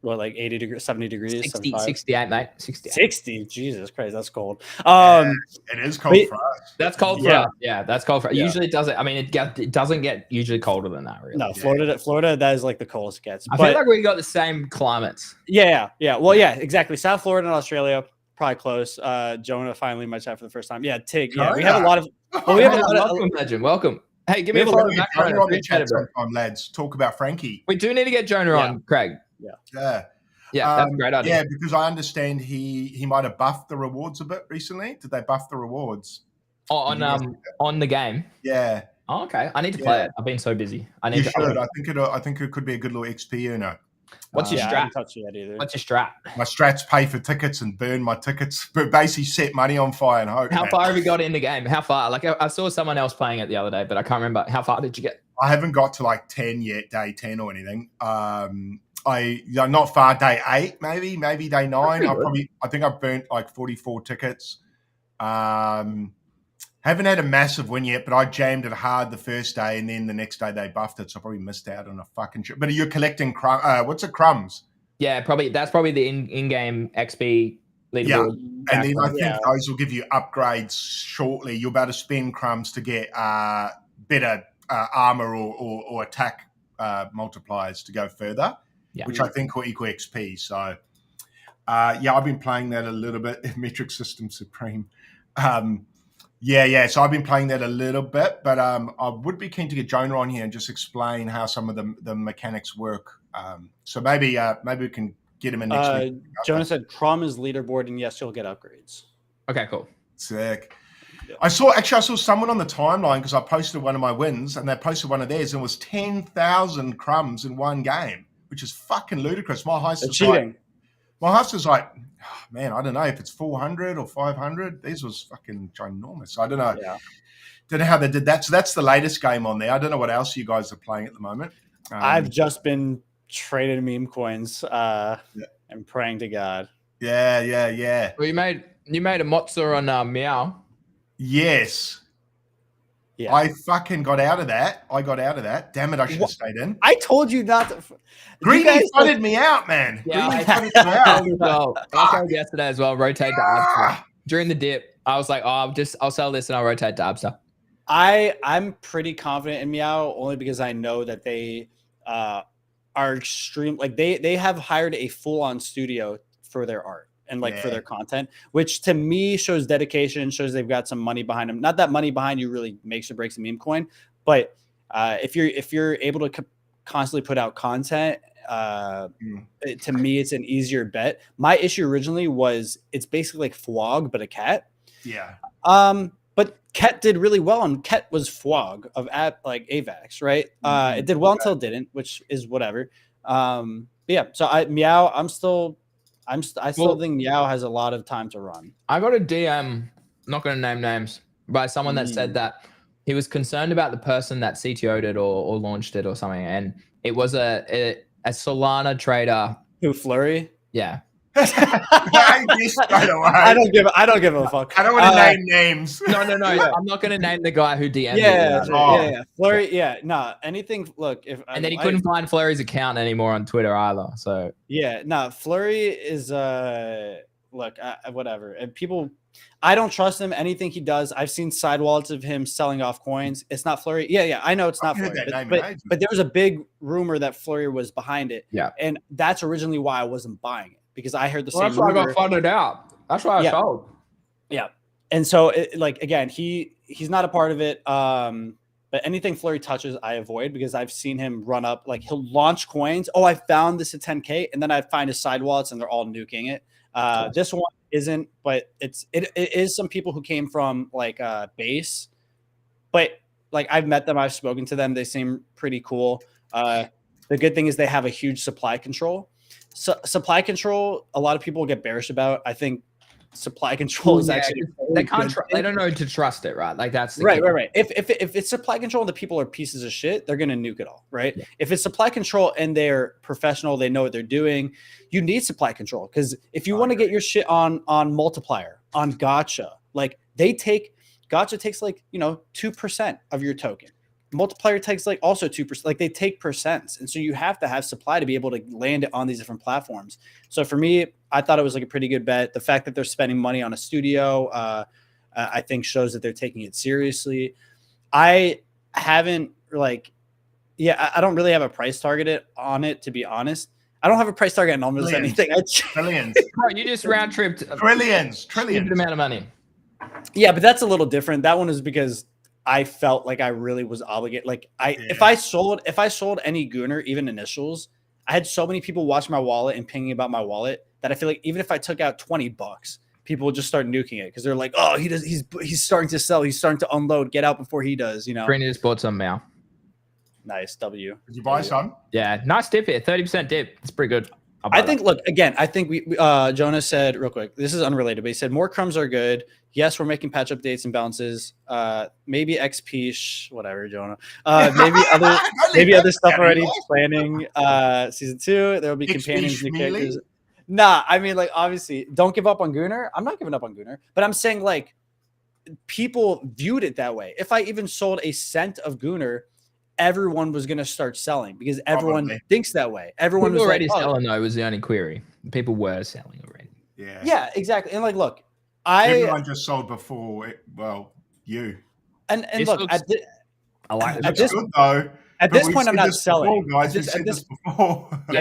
Well, like 80 degrees, 70 degrees, 68, mate. 68. 60. Jesus Christ, that's cold. It is cold for us. That's cold for us. Yeah, that's cold for us. Usually it doesn't. I mean, it doesn't get usually colder than that, really. No, Florida, that is like the coldest it gets. I feel like we got the same climates. Yeah. Well, yeah, exactly. South Florida and Australia, probably close. Jonah finally might chat for the first time. Yeah, Tig. Yeah, we have a lot of. Well, we have a lot of. Welcome, legend. Welcome. Hey, give me a follow back on the chat sometime, lads. Talk about Frankie. We do need to get Jonah on, Craig. Yeah. Yeah, that's a great idea. Yeah, because I understand he might have buffed the rewards a bit recently. Did they buff the rewards? On the game? Yeah. Oh, okay. I need to play it. I've been so busy. I think it could be a good little XP earner. What's your strat? Touch it yet either. What's your strat? My strats pay for tickets and burn my tickets, but basically set money on fire and hope. How far have you got in the game? How far? Like I saw someone else playing it the other day, but I can't remember. How far did you get? I haven't got to like 10 yet, day 10 or anything. Not far, day 8, maybe day 9. I think I've burnt like 44 tickets. Haven't had a massive win yet, but I jammed it hard the first day, and then the next day they buffed it, so I probably missed out on a fucking shit. But you're collecting what's it, crumbs? Yeah, that's probably the in-game XP leaderboard. Yeah, and then I think those will give you upgrades shortly. You're about to spend crumbs to get better armor or attack multipliers to go further, which I think will equal XP. So, I've been playing that a little bit. Metric System Supreme. So I've been playing that a little bit, but I would be keen to get Jonah on here and just explain how some of the mechanics work. So maybe we can get him in next week. Jonah said Crum is leaderboard, and yes, you'll get upgrades. Okay, cool. Sick. Yeah. I saw someone on the timeline because I posted one of my wins, and they posted one of theirs, and it was 10,000 crumbs in one game, which is fucking ludicrous. My highest is cheating. My house is like, oh, man, I don't know if it's 400 or 500. These was fucking ginormous. I don't know. Yeah. Don't know how they did that. So that's the latest game on there. I don't know what else you guys are playing at the moment. I've just been trading meme coins and praying to God. Yeah. Well, you made a mozza on Meow. Yes. Yeah. I fucking got out of that. Damn it, I should have stayed in. I told you not to. Greeny flooded me out, man. Yeah, I flooded me out. I told yesterday as well, rotate to Absa. During the dip, I was like, I'll sell this and I'll rotate to Absa. I'm pretty confident in Meow only because I know that they are extreme. Like they have hired a full-on studio for their art and for their content, which to me shows dedication, shows they've got some money behind them. Not that money behind you really makes or breaks a meme coin, but if you're able to constantly put out content, to me it's an easier bet. My issue originally was it's basically like Fwog but a cat. Yeah. But Ket did really well, and Ket was Fwog of like AVAX, right? It did well until it didn't, which is whatever. So Meow, I still think Meow has a lot of time to run. I got a DM, not going to name names, by someone that said that he was concerned about the person that CTO'd it or launched it or something, and it was a Solana trader. Who, Flurry? Yeah. I guessed straight away. I don't give a fuck. I don't want to name names. No. I'm not going to name the guy who DM'd Yeah, it. yeah. Flurry, nah. Anything. Look, if And then he couldn't find Flurry's account anymore on Twitter either. So Flurry is look, whatever. And people, I don't trust him. Anything he does, I've seen side wallets of him selling off coins. It's not Flurry. Yeah. I know it's not Flurry, but there was a big rumor that Flurry was behind it. Yeah, and that's originally why I wasn't buying it, because I heard the same. That's why I got funded out. That's why I sold. Yeah, and so again, he's not a part of it. But anything Flurry touches, I avoid, because I've seen him run up. Like, he'll launch coins. Oh, I found this at 10K, and then I find his side wallets, and they're all nuking it. This one isn't, but it is some people who came from like base, but like I've met them, I've spoken to them. They seem pretty cool. The good thing is they have a huge supply control. So supply control, a lot of people get bearish about. I think supply control is actually they can't they don't know to trust it, right? Like that's the right. If it's supply control and the people are pieces of shit, they're gonna nuke it all, right? Yeah. If it's supply control and they're professional, they know what they're doing, you need supply control, because if you want to get your shit on multiplier, on gotcha, like gotcha takes like 2% of your token. Multiplier takes like also 2%. Like, they take percents, and so you have to have supply to be able to land it on these different platforms. So for me, I thought it was like a pretty good bet. The fact that they're spending money on a studio, I think shows that they're taking it seriously. I haven't I don't really have a price target on it, to be honest. I don't have a price target on almost anything. Trillions. Bro, you just round tripped trillions amount of money. Yeah, but that's a little different. That one is because I felt like I really was obligated. Like, if I sold any Gooner, even initials, I had so many people watch my wallet and pinging about my wallet that I feel like even if I took out $20, people would just start nuking it, because they're like, oh, he's starting to sell, he's starting to unload, get out before he does. Brandon just bought some now. Nice W. Did you buy some? Yeah, nice dip here. 30% dip. It's pretty good. I think. Look, again, I think we Jonas said real quick. This is unrelated, but he said more crumbs are good. Yes, we're making patch updates and balances. Maybe XP, whatever, Jonah. Maybe other stuff already planning. Season 2, there will be companions, new characters. Nah, I mean, like, obviously, don't give up on Gooner. I'm not giving up on Gooner, but I'm saying, like, people viewed it that way. If I even sold a cent of Gooner, everyone was going to start selling, because everyone thinks that way. Everyone was already selling, though, was the only query. People were selling already. Yeah, exactly. And like, look, everyone just sold before. You and look, I like at this good, though. At this point, I'm not selling. Before, guys, at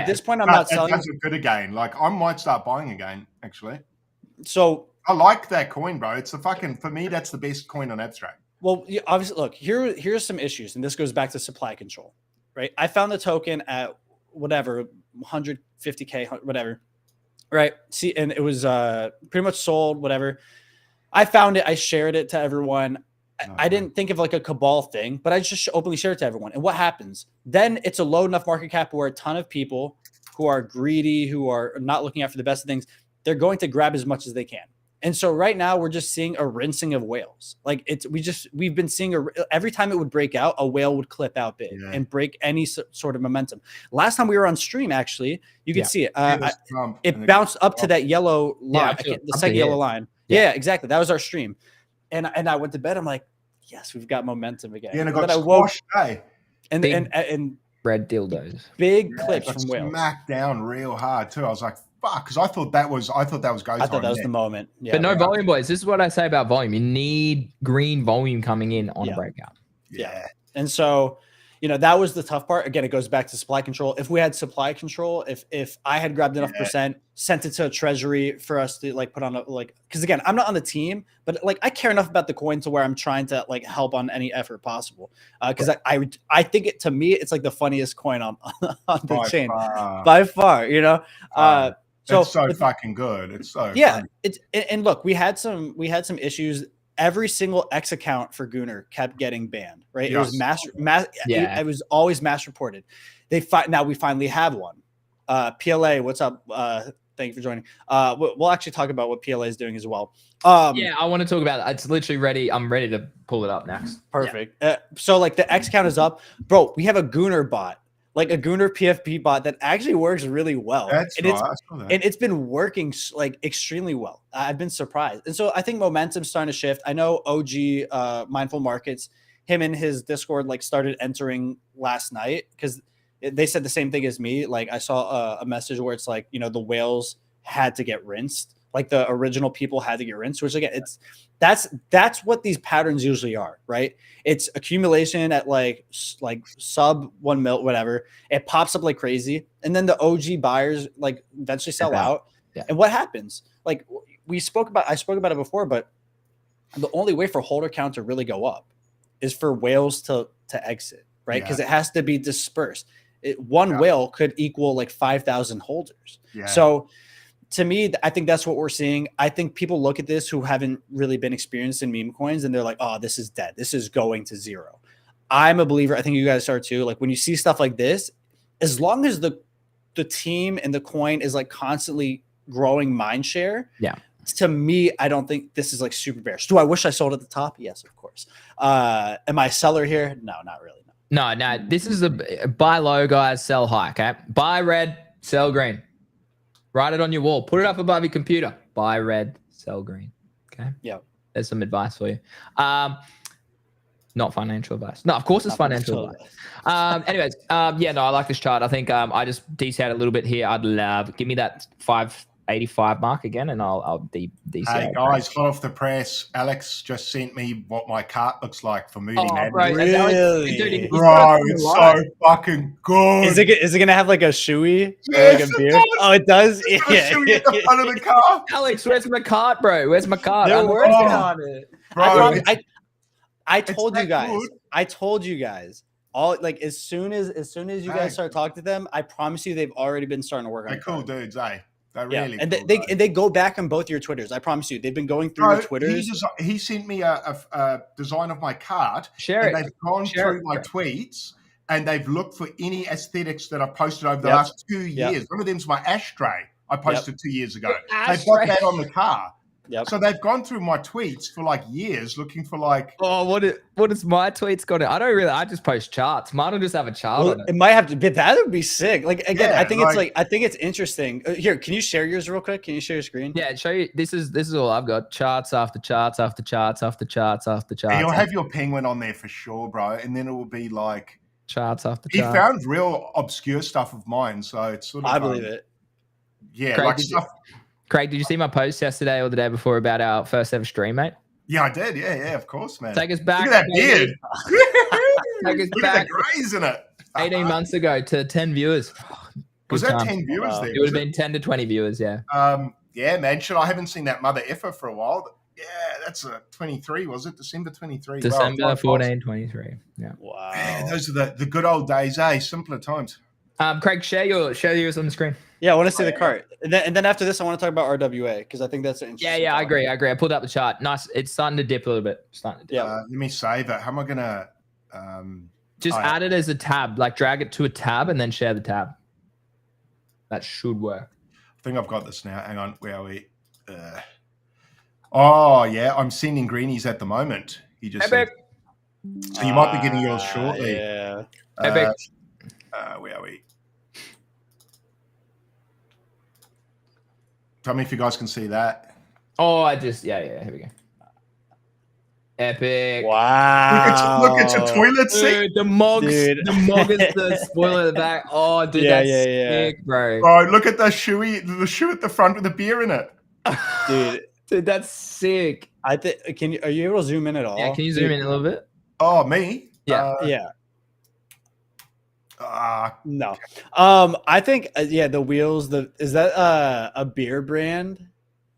this point, I'm not selling. That's good again. Like, I might start buying again, actually. So I like that coin, bro. It's for me, that's the best coin on Abstract. Well, obviously, look, here's some issues, and this goes back to supply control, right? I found the token at whatever, 150K, whatever, right? See, and it was pretty much sold, whatever. I found it. I shared it to everyone. I didn't think of like a cabal thing, but I just openly shared it to everyone. And what happens? Then it's a low enough market cap where a ton of people who are greedy, who are not looking out for the best of things, they're going to grab as much as they can. And so right now we're just seeing a rinsing of whales. Like, we've been seeing every time it would break out, a whale would clip out big and break any sort of momentum. Last time we were on stream, actually, you could see it. It bounced up to that yellow line, the second yellow line. Yeah, exactly. That was our stream. And I went to bed. I'm like, yes, we've got momentum again. Yeah, and I woke and red dildos, big clips from whales, smacked down real hard too. I was like, fuck, because I thought that was go time. I thought that was the moment. Yeah, but no volume, boys. This is what I say about volume. You need green volume coming in on a breakout. Yeah. And so, that was the tough part. Again, it goes back to supply control. If we had supply control, if I had grabbed enough percent, sent it to a treasury for us to like put on because again, I'm not on the team, but like I care enough about the coin to where I'm trying to like help on any effort possible. Because I think to me, it's like the funniest coin on the chain by far, So it's so fucking good. It's so funny. And look, we had some issues. Every single X account for Gooner kept getting banned, right? Yes. It was it was always mass reported. Now we finally have one. PLA, what's up? Thank you for joining. We'll actually talk about what PLA is doing as well. I want to talk about it. It's literally ready. I'm ready to pull it up next. Perfect. So like the X count is up, bro. We have a Gooner bot. like a Gunnar PFP bot that actually works really well. That's and right. I saw that. and it's been working like extremely well. I've been surprised. And so I think momentum's starting to shift. I know OG Mindful Markets, him and his Discord like started entering last night because they said the same thing as me. Like I saw a message where it's like, the whales had to get rinsed. Like the original people had to get rinsed, which again, that's what these patterns usually are, right? It's accumulation at like sub 1 mil, whatever. It pops up like crazy, and then the OG buyers like eventually sell out. Yeah. And what happens? Like I spoke about it before, but the only way for holder count to really go up is for whales to exit, right? Because it has to be dispersed. One whale could equal like 5,000 holders. Yeah. So to me, I think that's what we're seeing. I think people look at this who haven't really been experienced in meme coins and they're like, oh, this is dead. This is going to zero. I'm a believer. I think you guys are too. Like when you see stuff like this, as long as the team and the coin is like constantly growing mind share. Yeah. To me, I don't think this is like super bearish. Do I wish I sold at the top? Yes, of course. Am I a seller here? No, not really. No. This is a buy low, guys, sell high. Okay. Buy red, sell green. Write it on your wall. Put it up above your computer. Buy red, sell green. Okay. Yeah. There's some advice for you. Not financial advice. No, of course it's financial advice. Anyways, I like this chart. I think I just DC out a little bit here. I'd love give me that 585 mark again, and I'll DC. Hey guys, hot off the press. Alex just sent me what my cart looks like for moving. Bro, really? Dude, bro, it's so fucking good. Is it gonna have like a shoey? Yes, like a beer? it does. Oh, it does. It's got a shoey at the front of the car. Alex, where's my cart, bro? Where's my cart? They're working on it, bro. I told you guys. Good. I told you guys. All like as soon as you guys start talking to them, I promise you they've already been starting to work on it. They're cool dudes, eh? They're really and cool, they go back on both your Twitters. I promise you, they've been going through your Twitters. He sent me a design of my cart. Share it. They've gone through my tweets and they've looked for any aesthetics that I've posted over the last 2 years. One of them's my ashtray I posted 2 years ago. They've got that on the car. Yep. So they've gone through my tweets for like years looking for like. Oh, what is my tweets got? I just post charts. Mine will just have a chart on it. It might have to be, that would be sick. Like again, I think it's interesting. Here, can you share yours real quick? Can you share your screen? Yeah, show you. This is all I've got. Charts after charts after charts after charts after charts. And you'll have your penguin on there for sure, bro. And then it will be like charts after charts. He found charts. real obscure stuff of mine, so it's sort of. I believe it. Yeah, Craig, like stuff. Craig, did you see my post yesterday or the day before about our first ever stream, mate? Yeah, I did. Yeah, of course, man. Take us back. Look at that beard. Take us Look back. at the grays in it. 18 months ago to 10 viewers. Was that 10 viewers there? It would have been 10 to 20 viewers, yeah. Yeah, man. Shit, I haven't seen that mother effer for a while. Yeah, that's a 23, was it? December 23. December 14, 23. Yeah. Wow. Man, those are the good old days, eh? Simpler times. Craig, share yours on the screen. Yeah, I want to see the cart. And then after this, I want to talk about RWA because I think that's an interesting. Yeah, I agree. I pulled up the chart. Nice. It's starting to dip a little bit. Let me save it. How am I gonna? Just add it as a tab. Like drag it to a tab and then share the tab. That should work. I think I've got this now. Hang on. Where are we? Oh yeah, I'm sending greenies at the moment. He just said. So you might be getting yours shortly. Yeah. Where are we? Tell me if you guys can see that. Oh, here we go. Epic. Wow. Look at your toilet seat. Dude, the mog is the spoiler at the back. Oh, dude, that's sick, bro. Bro, look at the shoe at the front with the beer in it. Dude, that's sick. I think are you able to zoom in at all? Yeah, can you zoom in a little bit? Oh, me? Yeah. No. I think the wheels. Is that a beer brand?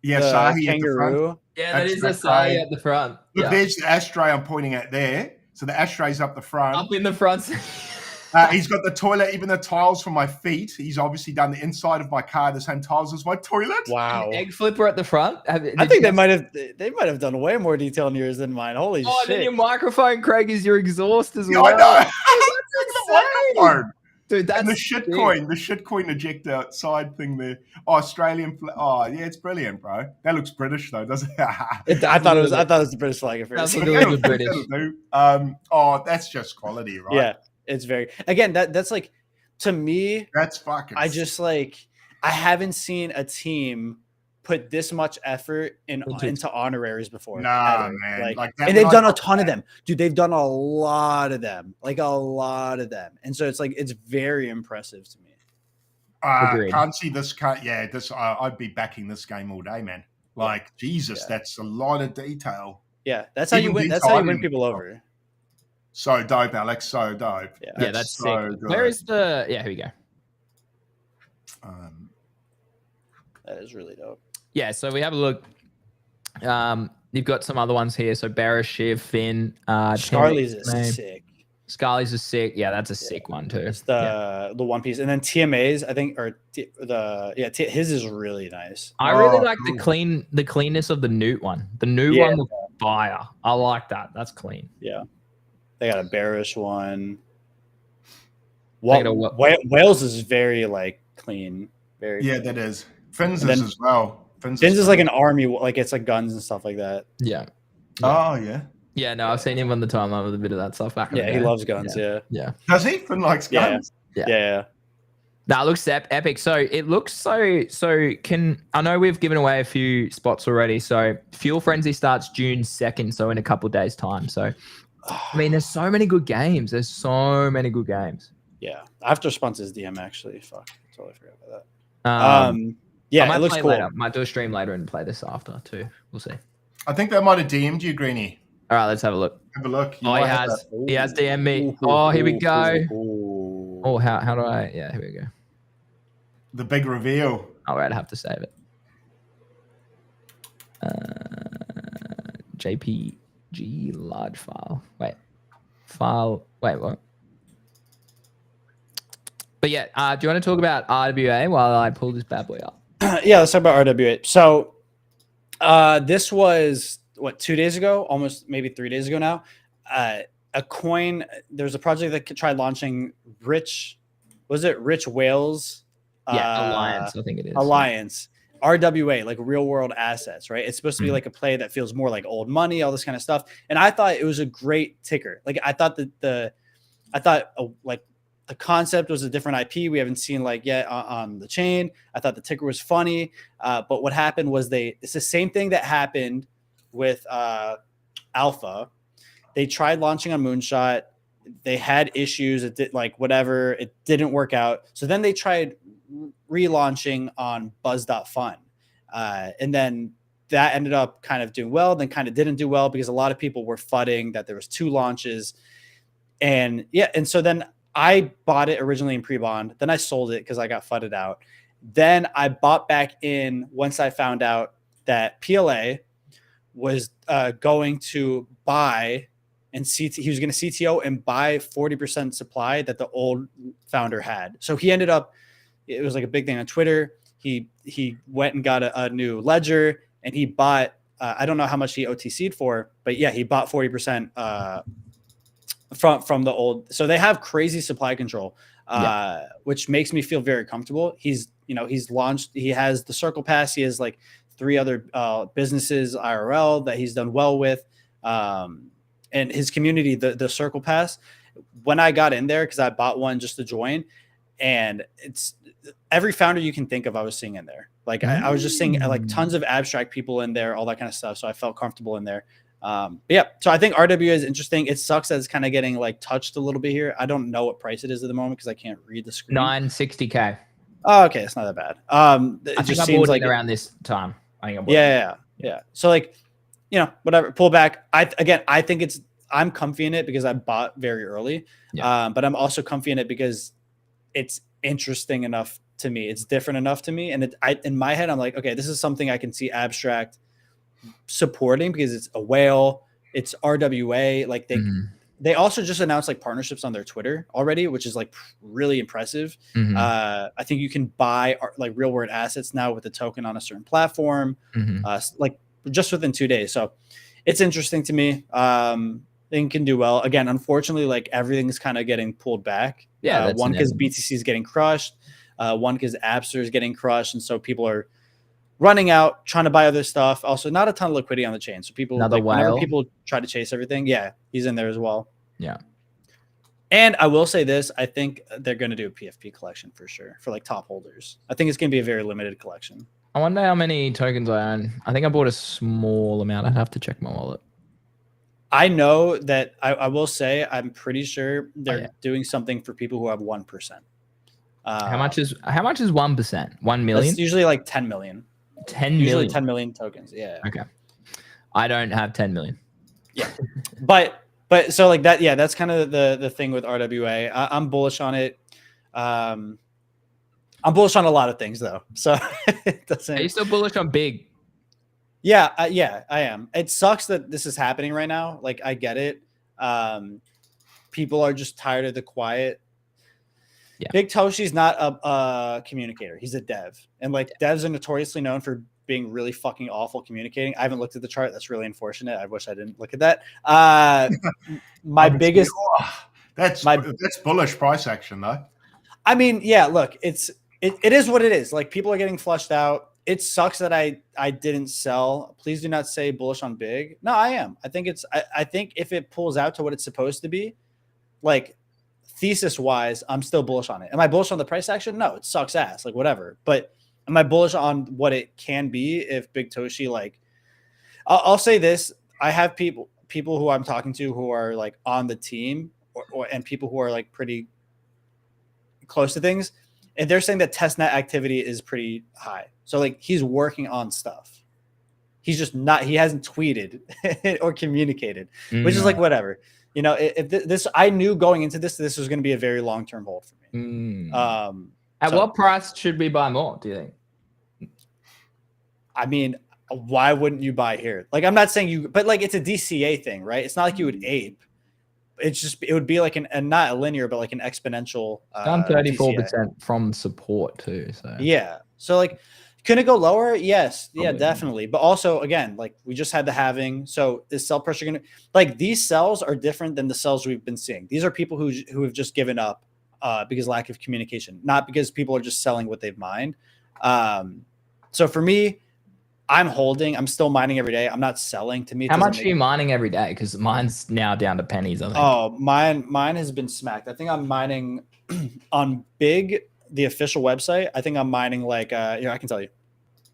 Yeah, Sahi Kangaroo. Yeah, that is a Sahi at the front. Look, there's the ashtray I'm pointing at there. So the ashtray's up the front. Up in the front. He's got the toilet, even the tiles for my feet. He's obviously done the inside of my car, the same tiles as my toilet. Wow. An egg flipper at the front. I think they might have done way more detail in yours than mine. Holy shit. Then your microphone, Craig, is your exhaust as well. I know. The microphone. Dude, that's and the shitcoin ejector side thing there. Oh, Australian flag. Oh, yeah, it's brilliant, bro. That looks British though, doesn't it? I thought it was the British flag at first. That's a little bit British. That's just quality, right? Yeah, it's very. Again, that's like to me, That's fucking. I just like I haven't seen a team put this much effort into honoraries before. Nah, ever. man. Like that, and when they've I done a got ton of them. Dude, they've done a lot of them. Like a lot of them. And so it's like it's very impressive to me. Agreed. Can't see this. I'd be backing this game all day, man. Like Jesus, that's a lot of detail. Yeah, that's how you Even win. the That's how you win timing. people over. So dope, Alex. So dope. Yeah, that's so sick. good. Where is the? Yeah, here we go. That is really dope. Yeah, so we have a look. You've got some other ones here. So Barra, Shiv, Finn, Scarly's is sick. Scarly's is sick. Yeah, that's a sick one too. It's the One Piece, and then TMA's, I think, or his is really nice. I really like the cleanness of the Newt one. The new one was fire. I like that. That's clean. Yeah, they got a bearish one. Wales Wales is very like clean. Very that is. Finn's is as well. Finn's is like an army, like it's like guns and stuff like that. Yeah. Oh yeah. Yeah, no, I've seen him on the timeline with a bit of that stuff back. Yeah, he loves guns. Yeah. Does he? Finn likes guns. Yeah. That looks epic. So it looks so. I know we've given away a few spots already. So Fuel Frenzy starts June 2nd. So in a couple days time. So I mean, there's so many good games. Yeah, I have to respond to his DM actually. Fuck, I totally forgot about that. Yeah, it looks cool. Later. Might do a stream later and play this after too. We'll see. I think they might have DM'd you, Greenie. All right, let's have a look. Have a look. He has DM'd me. Oh, here we go. Oh, how do I? Yeah, here we go. The big reveal. All right, I have to save it. JPG large file. Wait, what? But yeah, do you want to talk about RWA while I pull this bad boy up? Yeah, let's talk about RWA. So this was, 2 days ago? Almost maybe 3 days ago now. A coin, there's a project that tried launching Rich Whales? Alliance, I think it is. Alliance. RWA, like real world assets, right? It's supposed to be like a play that feels more like old money, all this kind of stuff. And I thought it was a great ticker. Like I thought the concept was a different IP we haven't seen like yet on the chain. I thought the ticker was funny. But what happened was it's the same thing that happened with Alpha. They tried launching on Moonshot. They had issues. It did whatever. It didn't work out. So then they tried relaunching on Buzz.fun. And then that ended up kind of doing well, then kind of didn't do well because a lot of people were fudding that there was 2 launches. And so then I bought it originally in pre-bond. Then I sold it because I got fudded out. Then I bought back in once I found out that PLA was going to buy and he was going to CTO and buy 40% supply that the old founder had. So he ended up, it was like a big thing on Twitter. He went and got a new ledger and he bought, I don't know how much he OTC'd for, but yeah, he bought 40% from the old. So they have crazy supply control, which makes me feel very comfortable. He's launched, he has the Circle Pass. He has like 3 other businesses IRL that he's done well with. And his community, the Circle Pass, when I got in there, because I bought one just to join, and it's every founder you can think of, I was seeing in there. Like I was just seeing like tons of abstract people in there, all that kind of stuff. So I felt comfortable in there. But yeah, so I think RWA is interesting. It sucks that it's kind of getting like touched a little bit here. I don't know what price it is at the moment because I can't read the screen. 960K. Oh, okay, it's not that bad. It just seems like around this time. Yeah. So like, whatever, pull back. I think I'm comfy in it because I bought very early. Yeah. But I'm also comfy in it because it's interesting enough to me. It's different enough to me. And in my head, I'm like, okay, this is something I can see abstract supporting because it's a whale. It's RWA. Like they also just announced like partnerships on their Twitter already, which is like really impressive. I think you can buy like real world assets now with a token on a certain platform, like just within 2 days. So it's interesting to me. Thing can do well. Again, unfortunately, like everything's kind of getting pulled back. Yeah, one because BTC is getting crushed, one because Appster is getting crushed, and so people are running out trying to buy other stuff. Also, not a ton of liquidity on the chain, so people whenever people try to chase everything, he's in there as well. Yeah. And I will say this: I think they're going to do a PFP collection for sure for like top holders. I think it's going to be a very limited collection. I wonder how many tokens I own. I think I bought a small amount. I'd have to check my wallet. I know that I will say I'm pretty sure they're doing something for people who have 1%. How much is 1%? 1 million? It's usually like 10 million. 10 usually million. 10 million tokens. Yeah. Okay. I don't have 10 million. Yeah. but so like that, yeah, that's kind of the thing with RWA. I'm bullish on it. I'm bullish on a lot of things though. So it doesn't. Are you still bullish on big? Yeah, I am. It sucks that this is happening right now. Like, I get it. People are just tired of the quiet. Yeah. Big Toshi's not a communicator. He's a dev. And, like, devs are notoriously known for being really fucking awful communicating. I haven't looked at the chart. That's really unfortunate. I wish I didn't look at that. My biggest... That's bullish price action, though. I mean, yeah, look, it is what it is. Like, people are getting flushed out. It sucks that I didn't sell. Please do not say bullish on big. No, I am. I think I think if it pulls out to what it's supposed to be, like thesis wise, I'm still bullish on it. Am I bullish on the price action? No, it sucks ass. Like whatever. But am I bullish on what it can be if Big Toshi, like I'll say this. I have people who I'm talking to who are like on the team and people who are like pretty close to things. And they're saying that testnet activity is pretty high. So like he's working on stuff. He's just not, he hasn't tweeted or communicated, which is like, whatever, you know, if this, I knew going into this was going to be a very long-term hold for me. At what price should we buy more, do you think? I mean, why wouldn't you buy here? Like, I'm not saying you, but like, it's a DCA thing, right? It's not like you would ape. It's just, it would be like not a linear, but like an exponential. Down 34% from support too. So yeah. So like, can it go lower? Yes. Probably. Yeah, definitely. But also again, like we just had the halving. So is sell pressure going to, like these sells are different than the sells we've been seeing. These are people who have just given up because lack of communication, not because people are just selling what they've mined. So for me, I'm holding. I'm still mining every day. I'm not selling. To me, how much are you mining every day? Because mine's now down to pennies. I think. Oh, mine has been smacked. I think I'm mining on Big, the official website. I think I'm mining like I can tell you.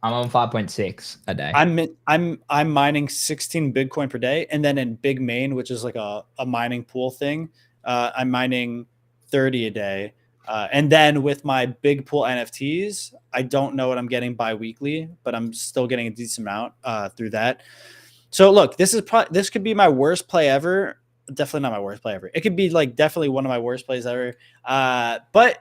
I'm on 5.6 a day. I'm mining 16 Bitcoin per day, and then in Big Main, which is like a mining pool thing, I'm mining 30 a day. And then with my big pool NFTs, I don't know what I'm getting bi-weekly, but I'm still getting a decent amount through that. So look, this could be my worst play ever. Definitely not my worst play ever. It could be like definitely one of my worst plays ever. But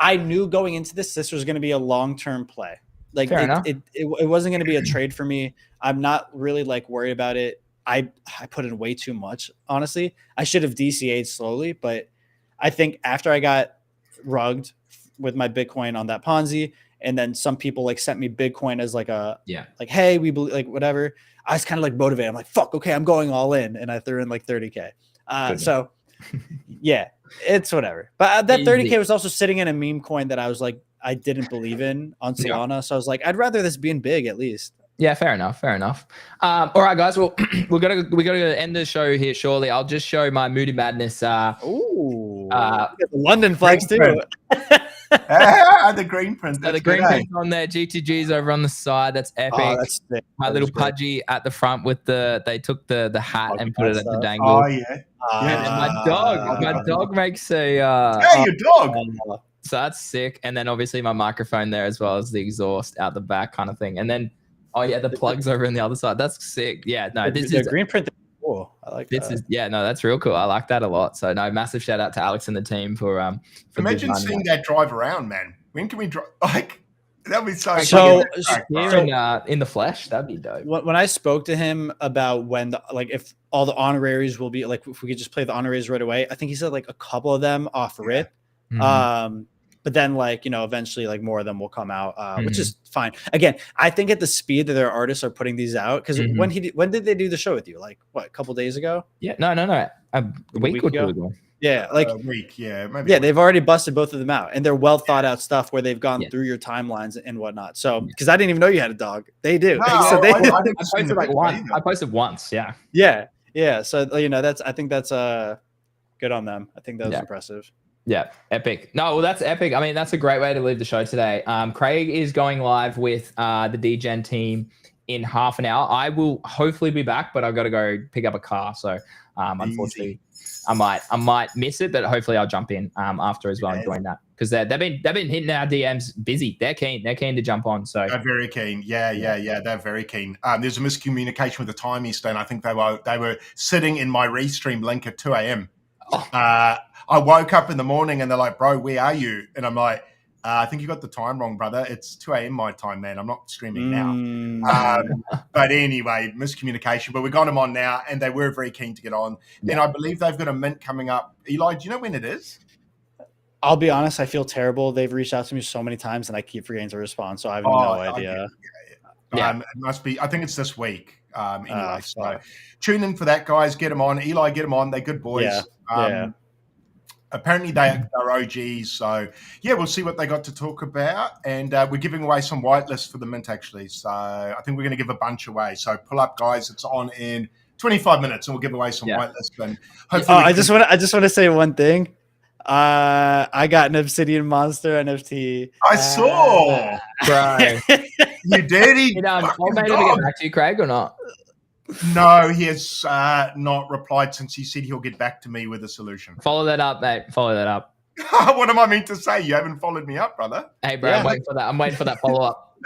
I knew going into this was going to be a long-term play. Like it wasn't going to be a trade for me. I'm not really like worried about it. I put in way too much, honestly. I should have DCA'd slowly, but I think after I got rugged with my Bitcoin on that Ponzi, and then some people like sent me Bitcoin as like like, hey, we believe, like whatever. I was kind of like motivated. I'm like, fuck, okay, I'm going all in, and I threw in like 30K. So yeah, it's whatever. But that 30K was also sitting in a meme coin that I was like, I didn't believe in on Solana. Yeah. So I was like, I'd rather this be in Big at least. Yeah, fair enough. All right, guys. Well, we gotta end the show here shortly. I'll just show my Moody Madness. The London flags too. The green print. So the green print on there. GTG's over on the side. That's epic. Oh, that's sick. My little pudgy at the front with they took the hat and put it at the dangle. Oh yeah. And my dog makes a. Hey, your dog. So that's sick. And then obviously my microphone there as well as the exhaust out the back kind of thing. And then, the plugs over on the other side. That's sick. Yeah, no, this is green print. Cool. I like that. That's real cool. I like that a lot. So no, massive shout out to Alex and the team for imagine seeing that drive around, man. When can we drive? Like that'd be so in the flesh, that'd be dope. When I spoke to him about when if all the honoraries will be like, if we could just play the honoraries right away, I think he said like a couple of them off rip. Mm-hmm. But then eventually like more of them will come out, which is fine. Again, I think at the speed that their artists are putting these out, because when did they do the show with you? Like what, a couple days ago? Yeah, no, a week or two ago. Yeah, like a week. Yeah, maybe. Yeah, they've already busted both of them out, and they're well thought out stuff where they've gone through your timelines and whatnot. So, because I didn't even know you had a dog, they do. No, so I posted like once. I posted once. Yeah. Yeah. So I think that's Good on them. I think that was impressive. Yeah, epic. No, well, that's epic. I mean, that's a great way to leave the show today. Craig is going live with the DGen team in half an hour. I will hopefully be back, but I've got to go pick up a car. So unfortunately, I might miss it, but hopefully I'll jump in after as well and join that, because they've been hitting our DMs busy. They're keen to jump on. So they're very keen. Yeah. They're very keen. There's a miscommunication with the time, Easton. I think they were sitting in my restream link at 2 a.m. I woke up in the morning and they're like, "Bro, where are you?" And I'm like, "I think you got the time wrong, brother. It's 2 a.m. my time, man. I'm not streaming now." But anyway, miscommunication. But we got them on now, and they were very keen to get on. Yeah. And I believe they've got a mint coming up. Eli, do you know when it is? I'll be honest, I feel terrible. They've reached out to me so many times, and I keep forgetting to respond, so I have no idea. It must be. I think it's this week. Anyway, so tune in for that, guys. Get them on. Eli, get them on. They're good boys. Apparently they're OGs, so we'll see what they got to talk about. And we're giving away some whitelists for the mint, actually. So I think we're going to give a bunch away. So pull up, guys. It's on in 25 minutes, and we'll give away some whitelists. And hopefully, I just want to say one thing. I got an Obsidian Monster NFT. I saw, bro. You did. I'll maybe get back to you, Craig, or not? No, he has not replied since he said he'll get back to me with a solution. Follow that up, mate. Follow that up. What am I meant to say? You haven't followed me up, brother. Hey, bro, I'm waiting for that. I'm waiting for that follow up.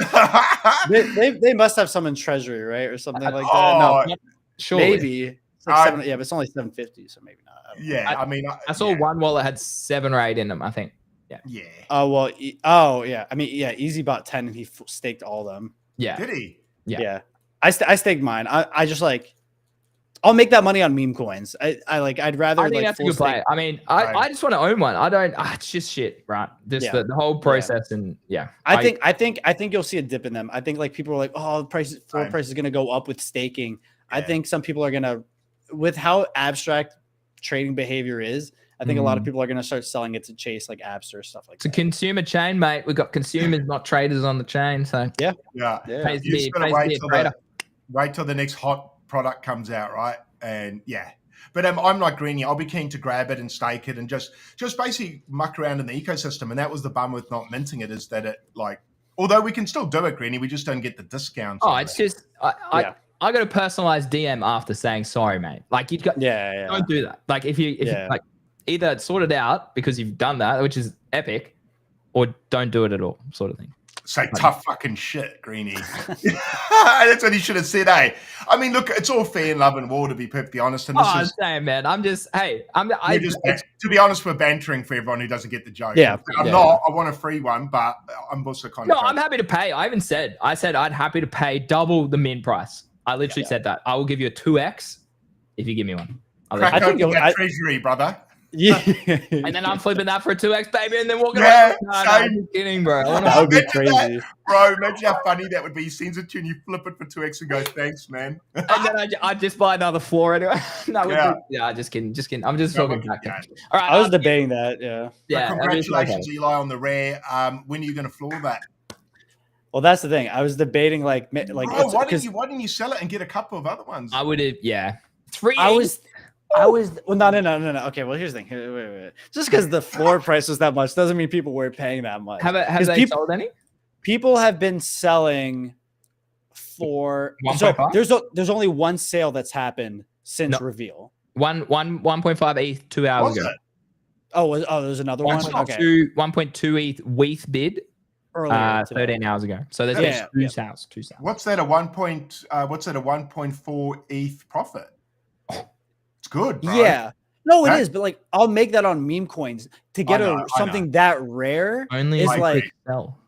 they must have some in treasury, right, or something like that. No, sure. Maybe. It's like but it's only 750, so maybe not. I mean, I saw one wallet had 7 or 8 in them, I think. Yeah. Oh well. I mean, Easy bought 10 and he staked all of them. Yeah. Did he? Yeah. I staked mine. I just I'll make that money on meme coins. I'd rather. I think that's a good play. I mean, I just want to own one. I don't. It's just shit, right? Just the whole process and I think you'll see a dip in them. I think people are like, oh, the floor price is going to go up with staking. Yeah. I think some people are going to, with how abstract trading behavior is. I think a lot of people are going to start selling it to chase apps or stuff like that. It's a consumer chain, mate. We've got consumers, not traders on the chain. So yeah. You just gotta wait till the next hot product comes out, right? And but I'm like Greeny. I'll be keen to grab it and stake it and just basically muck around in the ecosystem. And that was the bum with not minting it, is that it although we can still do it, Greeny, we just don't get the discounts. Oh, it's just I got a personalized DM after saying sorry, mate. You got don't do that. If you either sort it out because you've done that, which is epic, or don't do it at all, sort of thing. Say tough fucking shit, Greeny. That's what he should have said, eh? I mean, look, it's all fair in love and war, to be perfectly honest. And I'm saying, man, to be honest, we're bantering for everyone who doesn't get the joke. Yeah. I'm not. I want a free one, but I'm also kind of. No, I'm happy to pay. I said I'd happy to pay double the min price. I literally said that. I will give you a 2x if you give me one. I think you'll get treasury, brother. Yeah, and then I'm flipping that for a 2x, baby, and then walking away. No, I'm kidding, bro. That would be crazy, bro. Imagine how funny that would be. He sends it to you and you flip it for 2x and go, "Thanks, man." And then I just buy another floor anyway. Just kidding. I'm just talking back. All right, I was debating that. Yeah. Congratulations, Eli, on the rare. When are you going to floor that? Well, that's the thing. I was debating bro, why didn't you sell it and get a couple of other ones? I would have. 3. No. Okay, well, here's the thing. Wait. Just because the floor price was that much doesn't mean people were paying that much. Have they sold any? People have been selling for. So there's only one sale that's happened since reveal. 1.5 ETH 2 hours ago. There's another one. Okay. 1.2 ETH bid earlier 13 hours ago. So there's two sales. What's that? A 1.4 ETH profit? It's good, bro. Yeah. No, it is, but I'll make that on meme coins to get something that rare. Only is sell.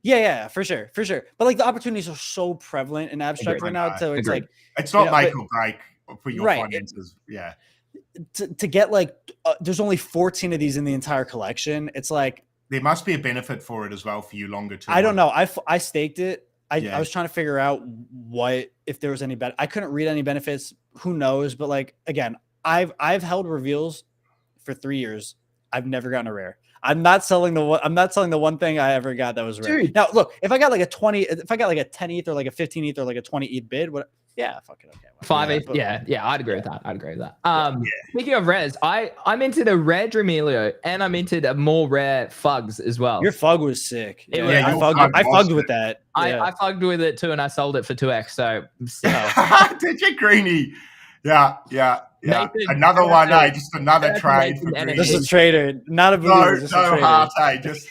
Yeah, for sure. But the opportunities are so prevalent in abstract right now. So it's it's not make or break for your finances. Yeah. To get there's only 14 of these in the entire collection. It's there must be a benefit for it as well for you longer term. I don't know. I staked it. I was trying to figure out if there was any benefit. I couldn't read any benefits. Who knows? But again, I've held reveals for 3 years. I've never gotten a rare. I'm not selling the one thing I ever got that was rare. Dude. Now look, if I got a 10 ETH or a 15 ETH or a 20 ETH bid, Yeah, fucking okay. 5 ETH. But- Yeah, I'd agree with that. Speaking of rares, I'm into the rare Dramelio and I'm into the more rare Fugs as well. Your Fug was sick. It Yeah, was- I fugged with that. I fugged with it too, and I sold it for 2x. So Did you, Greenie? Yeah. Nathan, Another one, just another trade for Nathan, Greenie. This is a trader, not a believer. Just a No trader. heart, just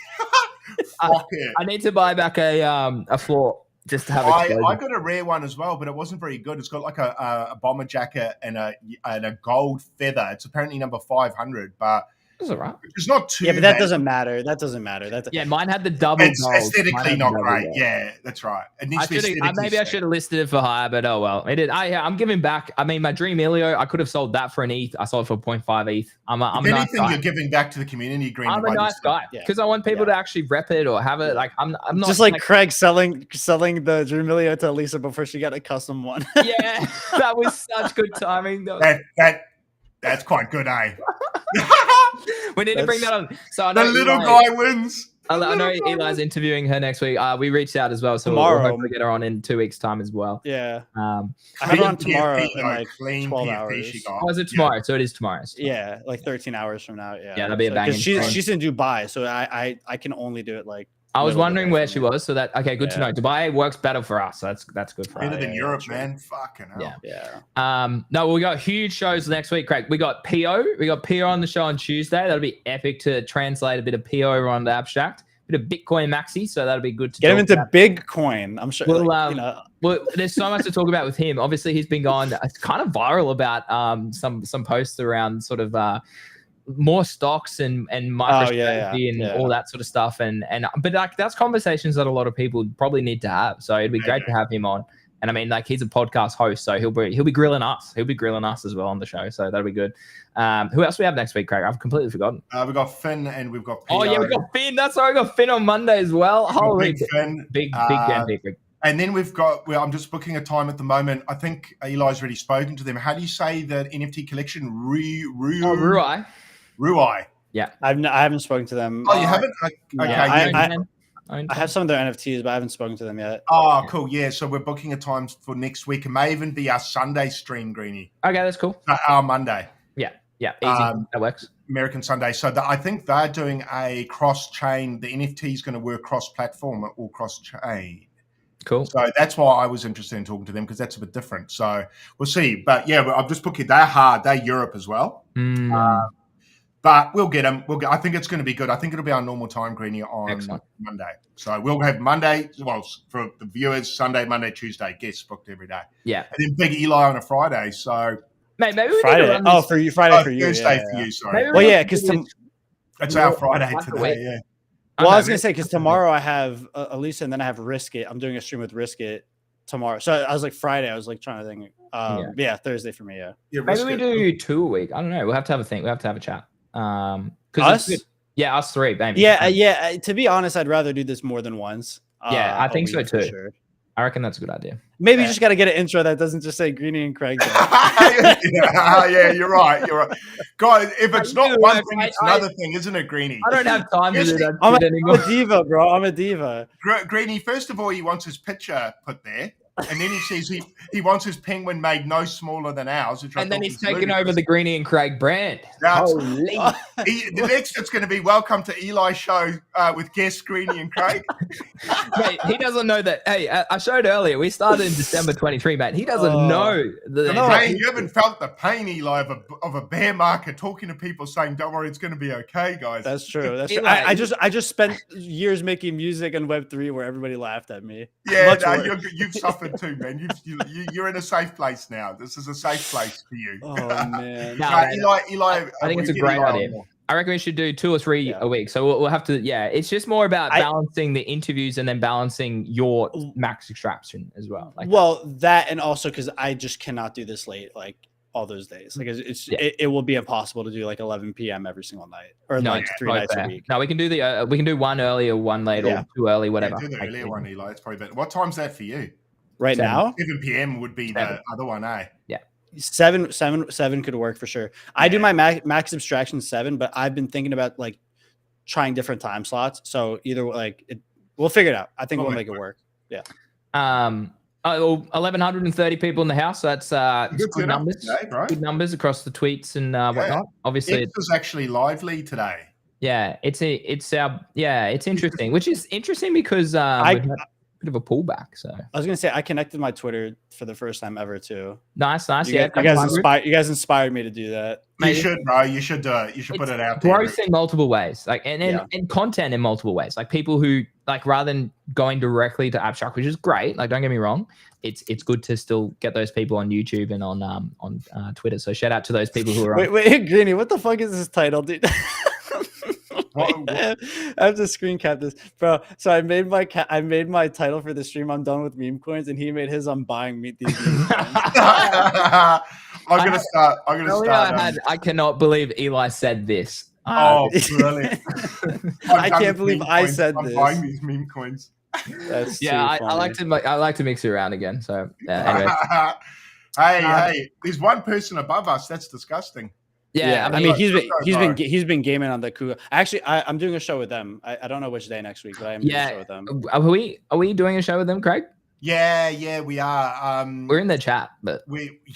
fuck it. I need to buy back a floor just to have I exposure. got a rare one as well, but it wasn't very good. It's got like a bomber jacket and a gold feather. It's apparently number 500, but It's all right. it's not too. Yeah, but that bad. doesn't matter. That doesn't matter. Yeah, mine had the double. It's gold. Mine aesthetically had the not double great. gold. Yeah, that's right. It needs to be aesthetically Maybe I should have listed it for higher, but oh well. It did. I'm giving back. I mean, my Dream Elio, I could have sold that for an ETH. I sold it for 0.5 ETH. I'm If a nice anything, guy. you're giving back to the community, Green. I'm a nice guy because I want people to actually rep it or have it. Like I'm not just like Craig selling the Drumilio to Lisa before she got a custom one. Yeah, that was such good timing. That's quite good, eh? We need to bring that on. So I The know little Eli, guy wins. I know Eli's interviewing her next week. We reached out as well, so Tomorrow. we'll hopefully get her on in 2 weeks' time as well. Yeah. I have her on Clean tomorrow PFP, in like clean 12 PFP hours. she got. Oh, is it tomorrow? So it is tomorrow. Yeah, like 13 hours from now. Yeah, that'd be a so, banging 'cause stream. she's in Dubai, so I can only do it like. I was middle of the wondering day where for she me. was, so that okay, good to know. Dubai works better for us. So that's good for us. Better than yeah, Europe, true. man. Fucking hell. Yeah. No, we got huge shows next week, Craig. We got PO. We got PO on the show on Tuesday. That'll be epic to translate a bit of PO over on the abstract. Bit of Bitcoin maxi, so that'll be good to Get him talk into about. big coin. I'm sure. Well, like, well, there's so much to talk about with him. Obviously, he's been gone. It's kind of viral about some posts around sort of more stocks and MicroStrategy and all that sort of stuff. But like that's conversations that a lot of people probably need to have. So it'd be great to have him on. And I mean, like he's a podcast host, so he'll be grilling us. He'll be grilling us as well on the show. So that'll be good. Who else do we have next week, Craig? I've completely forgotten. We've got Finn and we've got Oh yeah, we got Finn. That's right. We got Finn on Monday as well. Holy big Finn. Big big. And then we've got. Well, I'm just booking a time at the moment. I think Eli's already spoken to them. How do you say the NFT collection? Ruai. Ruai. Yeah, I haven't spoken to them. Oh, you haven't? Okay. Yeah, I have some of their NFTs, but I haven't spoken to them yet. Oh, cool. Yeah, so we're booking a time for next week. It may even be our Sunday stream, Greenie. Okay, that's cool. Our Monday. Yeah, easy. That works. American Sunday. So I think they're doing a cross-chain. The NFT is going to work cross-platform or cross-chain. Cool. So that's why I was interested in talking to them because that's a bit different. So we'll see. But yeah, I'm just booking. They're hard. They're Europe as well. But we'll get them. I think it's going to be good. I think it'll be our normal time, Greenie, on Monday. So we'll have Monday, well, for the viewers, Sunday, Monday, Tuesday, guests booked every day. Yeah. And then Big Eli on a Friday. So mate, maybe we Friday. need to run this. For you, Friday for you. Thursday for you, sorry. Well, yeah, because it's our Friday today, yeah. Well, I was going to say, because tomorrow I have Elisa and then I have Risk It. I'm doing a stream with Risk It tomorrow. So I was like Friday. I was like trying to think. Yeah, Thursday for me, Maybe we do 2 a week. I don't know. We'll have to have a think. We'll have to have a chat. Us? Yeah, us three, baby. Yeah. To be honest, I'd rather do this more than once. Yeah, I think so too. Sure. I reckon that's a good idea. Maybe you just got to get an intro that doesn't just say Greenie and Craig. Yeah, you're right. Guys, if it's not one thing, it's another thing, isn't it, Greenie? I don't have time to do that I'm anymore. a diva, bro. I'm a diva. Greenie, first of all, he wants his picture put there. And then he says he wants his penguin made no smaller than ours. And then he's taking over the Greenie and Craig brand. Holy. The next it's going to be welcome to Eli's show with guests Greenie and Craig. Mate, he doesn't know that. Hey, I showed earlier. We started in December 23, mate. He doesn't know. You haven't felt the pain, Eli, of a bear market talking to people saying, "Don't worry, it's going to be okay, guys." That's true. That's true. I just spent years making music on Web3 where everybody laughed at me. Yeah, you've suffered too, man. You're in a safe place now. This is a safe place for you. Oh man, Eli. I think it's a great idea. I reckon we should do 2 or 3 a week. So we'll have to. Yeah, it's just more about balancing the interviews and then balancing your max extraction as well. That and also because I just cannot do this late, like all those days. Like it will be impossible to do like 11 p.m. every single night or 3 nights a week. No, we can do one early or one late or 2 early, whatever. Do the earlier one, Eli. It's probably better. What time's that for you? Right now, 7 p.m. would be the other one, eh? Yeah, 7 could work for sure. I do my max abstraction 7, but I've been thinking about like trying different time slots. So either we'll figure it out. I think we'll make it work. Yeah. well, 1,130 people in the house. So that's good numbers. Today, bro. Good numbers across the tweets and whatnot. Obviously, it was actually lively today. Yeah, it's interesting, which is interesting because we've had a bit of a pullback. So I was gonna say I connected my Twitter for the first time ever too. Nice. You guys inspired me to do that. You should, bro. You should do it. You should put it out there. Growth in multiple ways, like and content in multiple ways. Like people who like rather than going directly to abstract, which is great. Like don't get me wrong, it's good to still get those people on YouTube and on Twitter. So shout out to those people who are. Wait, Greeny, what the fuck is this title, dude? What? I have to screen cap this, bro. So I made my title for the stream. I'm done with meme coins, and he made his. I'm buying these meme coins. I'm gonna start. I cannot believe Eli said this. Oh, brilliant! I can't believe I said this. I'm buying these meme coins. That's I like to mix it around again. So anyway. Hey, there's one person above us. That's disgusting. Yeah, I mean he's been gaming on the Kuga. Actually, I'm doing a show with them. I don't know which day next week, but I am doing a show with them. Are we doing a show with them, Craig? Yeah, we are. We're in the chat, but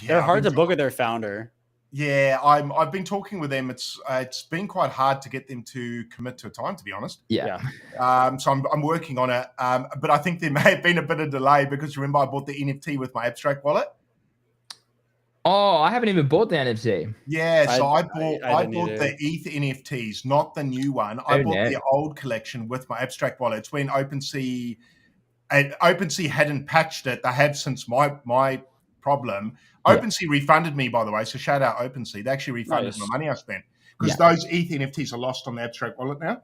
they're hard to book with their founder. Yeah, I've been talking with them. It's been quite hard to get them to commit to a time, to be honest. Yeah. So I'm working on it. But I think there may have been a bit of delay because remember I bought the NFT with my abstract wallet. Oh, I haven't even bought the NFT. Yeah, so I bought the ETH NFTs, not the new one. I bought the old collection with my abstract wallet. It's when OpenSea hadn't patched it. They have since my problem. OpenSea refunded me, by the way. So shout out OpenSea. They actually refunded my money I spent because those ETH NFTs are lost on the abstract wallet now.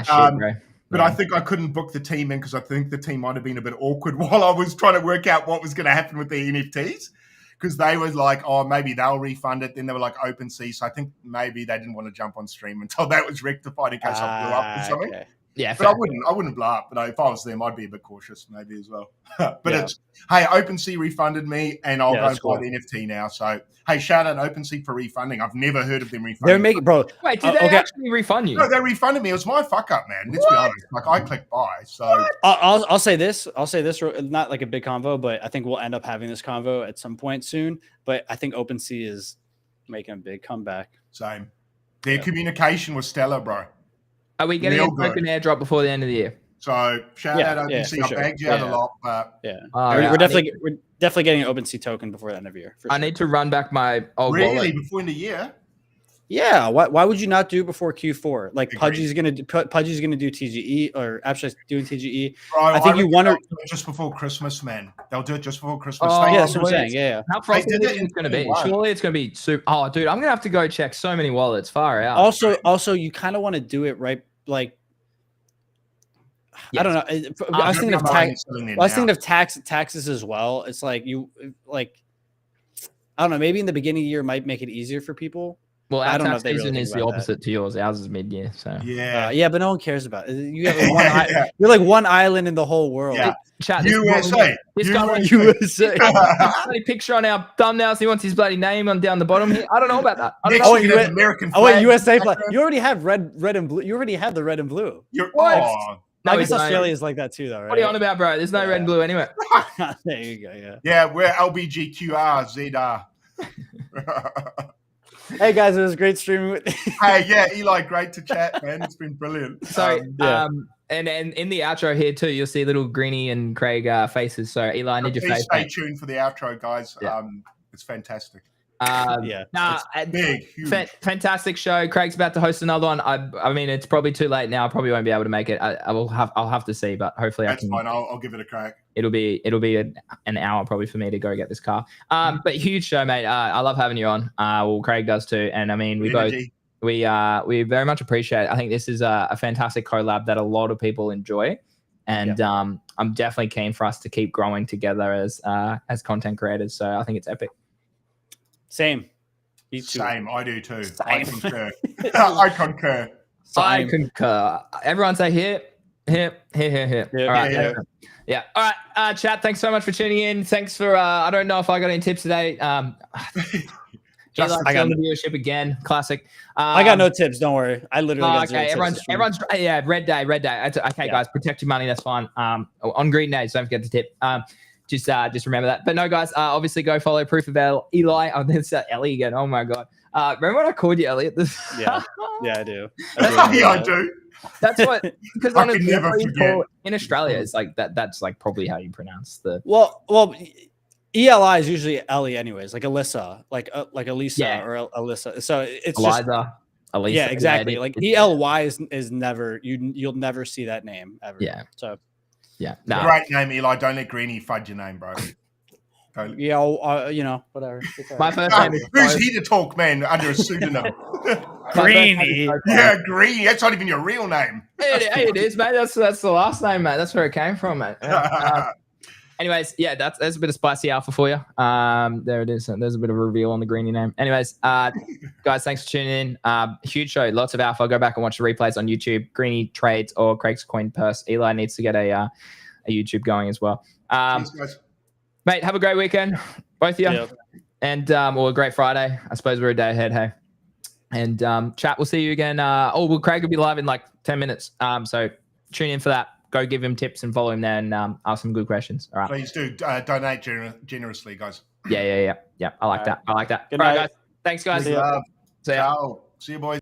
Shit, bro. But I think I couldn't book the team in because I think the team might have been a bit awkward while I was trying to work out what was going to happen with the NFTs. Because they were like, oh, maybe they'll refund it. Then they were like OpenSea. So I think maybe they didn't want to jump on stream until that was rectified in case I blew up or something. Okay. Yeah, but I wouldn't blow up. But if I was them, I'd be a bit cautious maybe as well. But it's, hey, OpenSea refunded me and I'll go and buy the NFT now. So, hey, shout out OpenSea for refunding. I've never heard of them refunding. They're making, bro. Wait, did they actually refund you? No, they refunded me. It was my fuck up, man. Let's be honest. Like I clicked buy. So I'll say this. Not like a big convo, but I think we'll end up having this convo at some point soon. But I think OpenSea is making a big comeback. Same. Their communication was stellar, bro. Are we getting a token airdrop before the end of the year? So shout out OpenSea. I bagged you out a lot, but we're definitely getting an OpenSea token before the end of the year. I need to run back my old wallet. Before end of the year. Yeah, why would you not do it before Q4? Like Pudgy's gonna do TGE or Abstract doing TGE. Bro, I think you want to just before Christmas, man. They'll do it just before Christmas. Yeah, that's what I'm saying. Yeah. How far is it going to be? Surely it's going to be super. Oh, dude, I'm gonna have to go check so many wallets. Far out. Also, you kind of want to do it right, like. I don't know. I was thinking of tax. I was thinking of taxes as well. It's like I don't know. Maybe in the beginning of the year might make it easier for people. Well, our tax season is the opposite to yours. Ours is mid-year, so yeah, but no one cares about it. You have you're like one island in the whole world. Yeah. Chat, USA. This guy USA. Bloody picture on our thumbnails. He wants his bloody name on down the bottom here. I don't know about that. American flag. Wait, USA flag. You already have red and blue. You already have the red and blue. What? I guess Australia is like that too, though, right? What are you on about, bro? There's no red and blue anywhere. There you go. Yeah. Yeah, we're LBGQR Hey guys, it was great streaming with you. Hey, yeah, Eli, great to chat, man. It's been brilliant. So, and in the outro here too, you'll see little Greeny and Craig faces. So, Eli, I need your face. Stay tuned for the outro, guys. Yeah. It's fantastic. Big, huge. Fantastic show. Craig's about to host another one. I mean, it's probably too late now. I probably won't be able to make it. I'll have to see, but hopefully that's fine. I'll give it a crack. It'll be an hour probably for me to go get this car. But huge show, mate. I love having you on. Well, Craig does too, and I mean, we very much appreciate it. I think this is a fantastic collab that a lot of people enjoy, and I'm definitely keen for us to keep growing together as content creators. So I think it's epic. Same. Same. I do too. Same. I concur. I concur. I concur. Everyone say hip. All right. Yeah. All right. Chat, thanks so much for tuning in. Thanks for, I don't know if I got any tips today. I got the viewership again. Classic. I got no tips. Don't worry. I literally got okay. Everyone's red day. Okay, guys, protect your money. That's fine. On green days, don't forget to tip. just remember that. But no, guys, obviously go follow Proof of Eli. Oh, that's Ellie again. Oh my god. Remember when I called you Elliot? Yeah, I do. Yeah, I do. That's what, because I honestly, can never that's what you forget. call- in Australia, it's like that. That's like probably how you pronounce the. Well, ELI is usually Ellie, anyways, like Alyssa, like Elisa Yeah. or Alyssa. So it's just Eliza. yeah, exactly. Yeah, like it's- ELY is never you'll never see that name ever. Yeah. So Yeah. It's a great name, Eli. Don't let Greenie fudge your name, bro. Don't. yeah, you know, whatever. It's all My right. first name is Who's he to talk, man, under a pseudonym? Greenie. Yeah, Greenie. That's not even your real name. Hey, it is, mate. That's the last name, mate. That's where it came from, mate. Anyways, yeah, that's a bit of spicy alpha for you. There it is. There's a bit of a reveal on the Greenie name. Anyways, guys, thanks for tuning in. Huge show, lots of alpha. Go back and watch the replays on YouTube. Greenie trades or Craig's coin purse. Eli needs to get a YouTube going as well. Cheers, guys. Mate, have a great weekend, both of you, Yeah. and or a great Friday. I suppose we're a day ahead, hey. And chat, we'll see you again. Craig will be live in like 10 minutes. So tune in for that. Go give him tips and follow him there and ask some good questions. All right. Please do donate generously, guys. Yeah. I like that. I like that. Good All right, night. guys. Thanks, guys. Love. See ya. Ciao. See you, boys.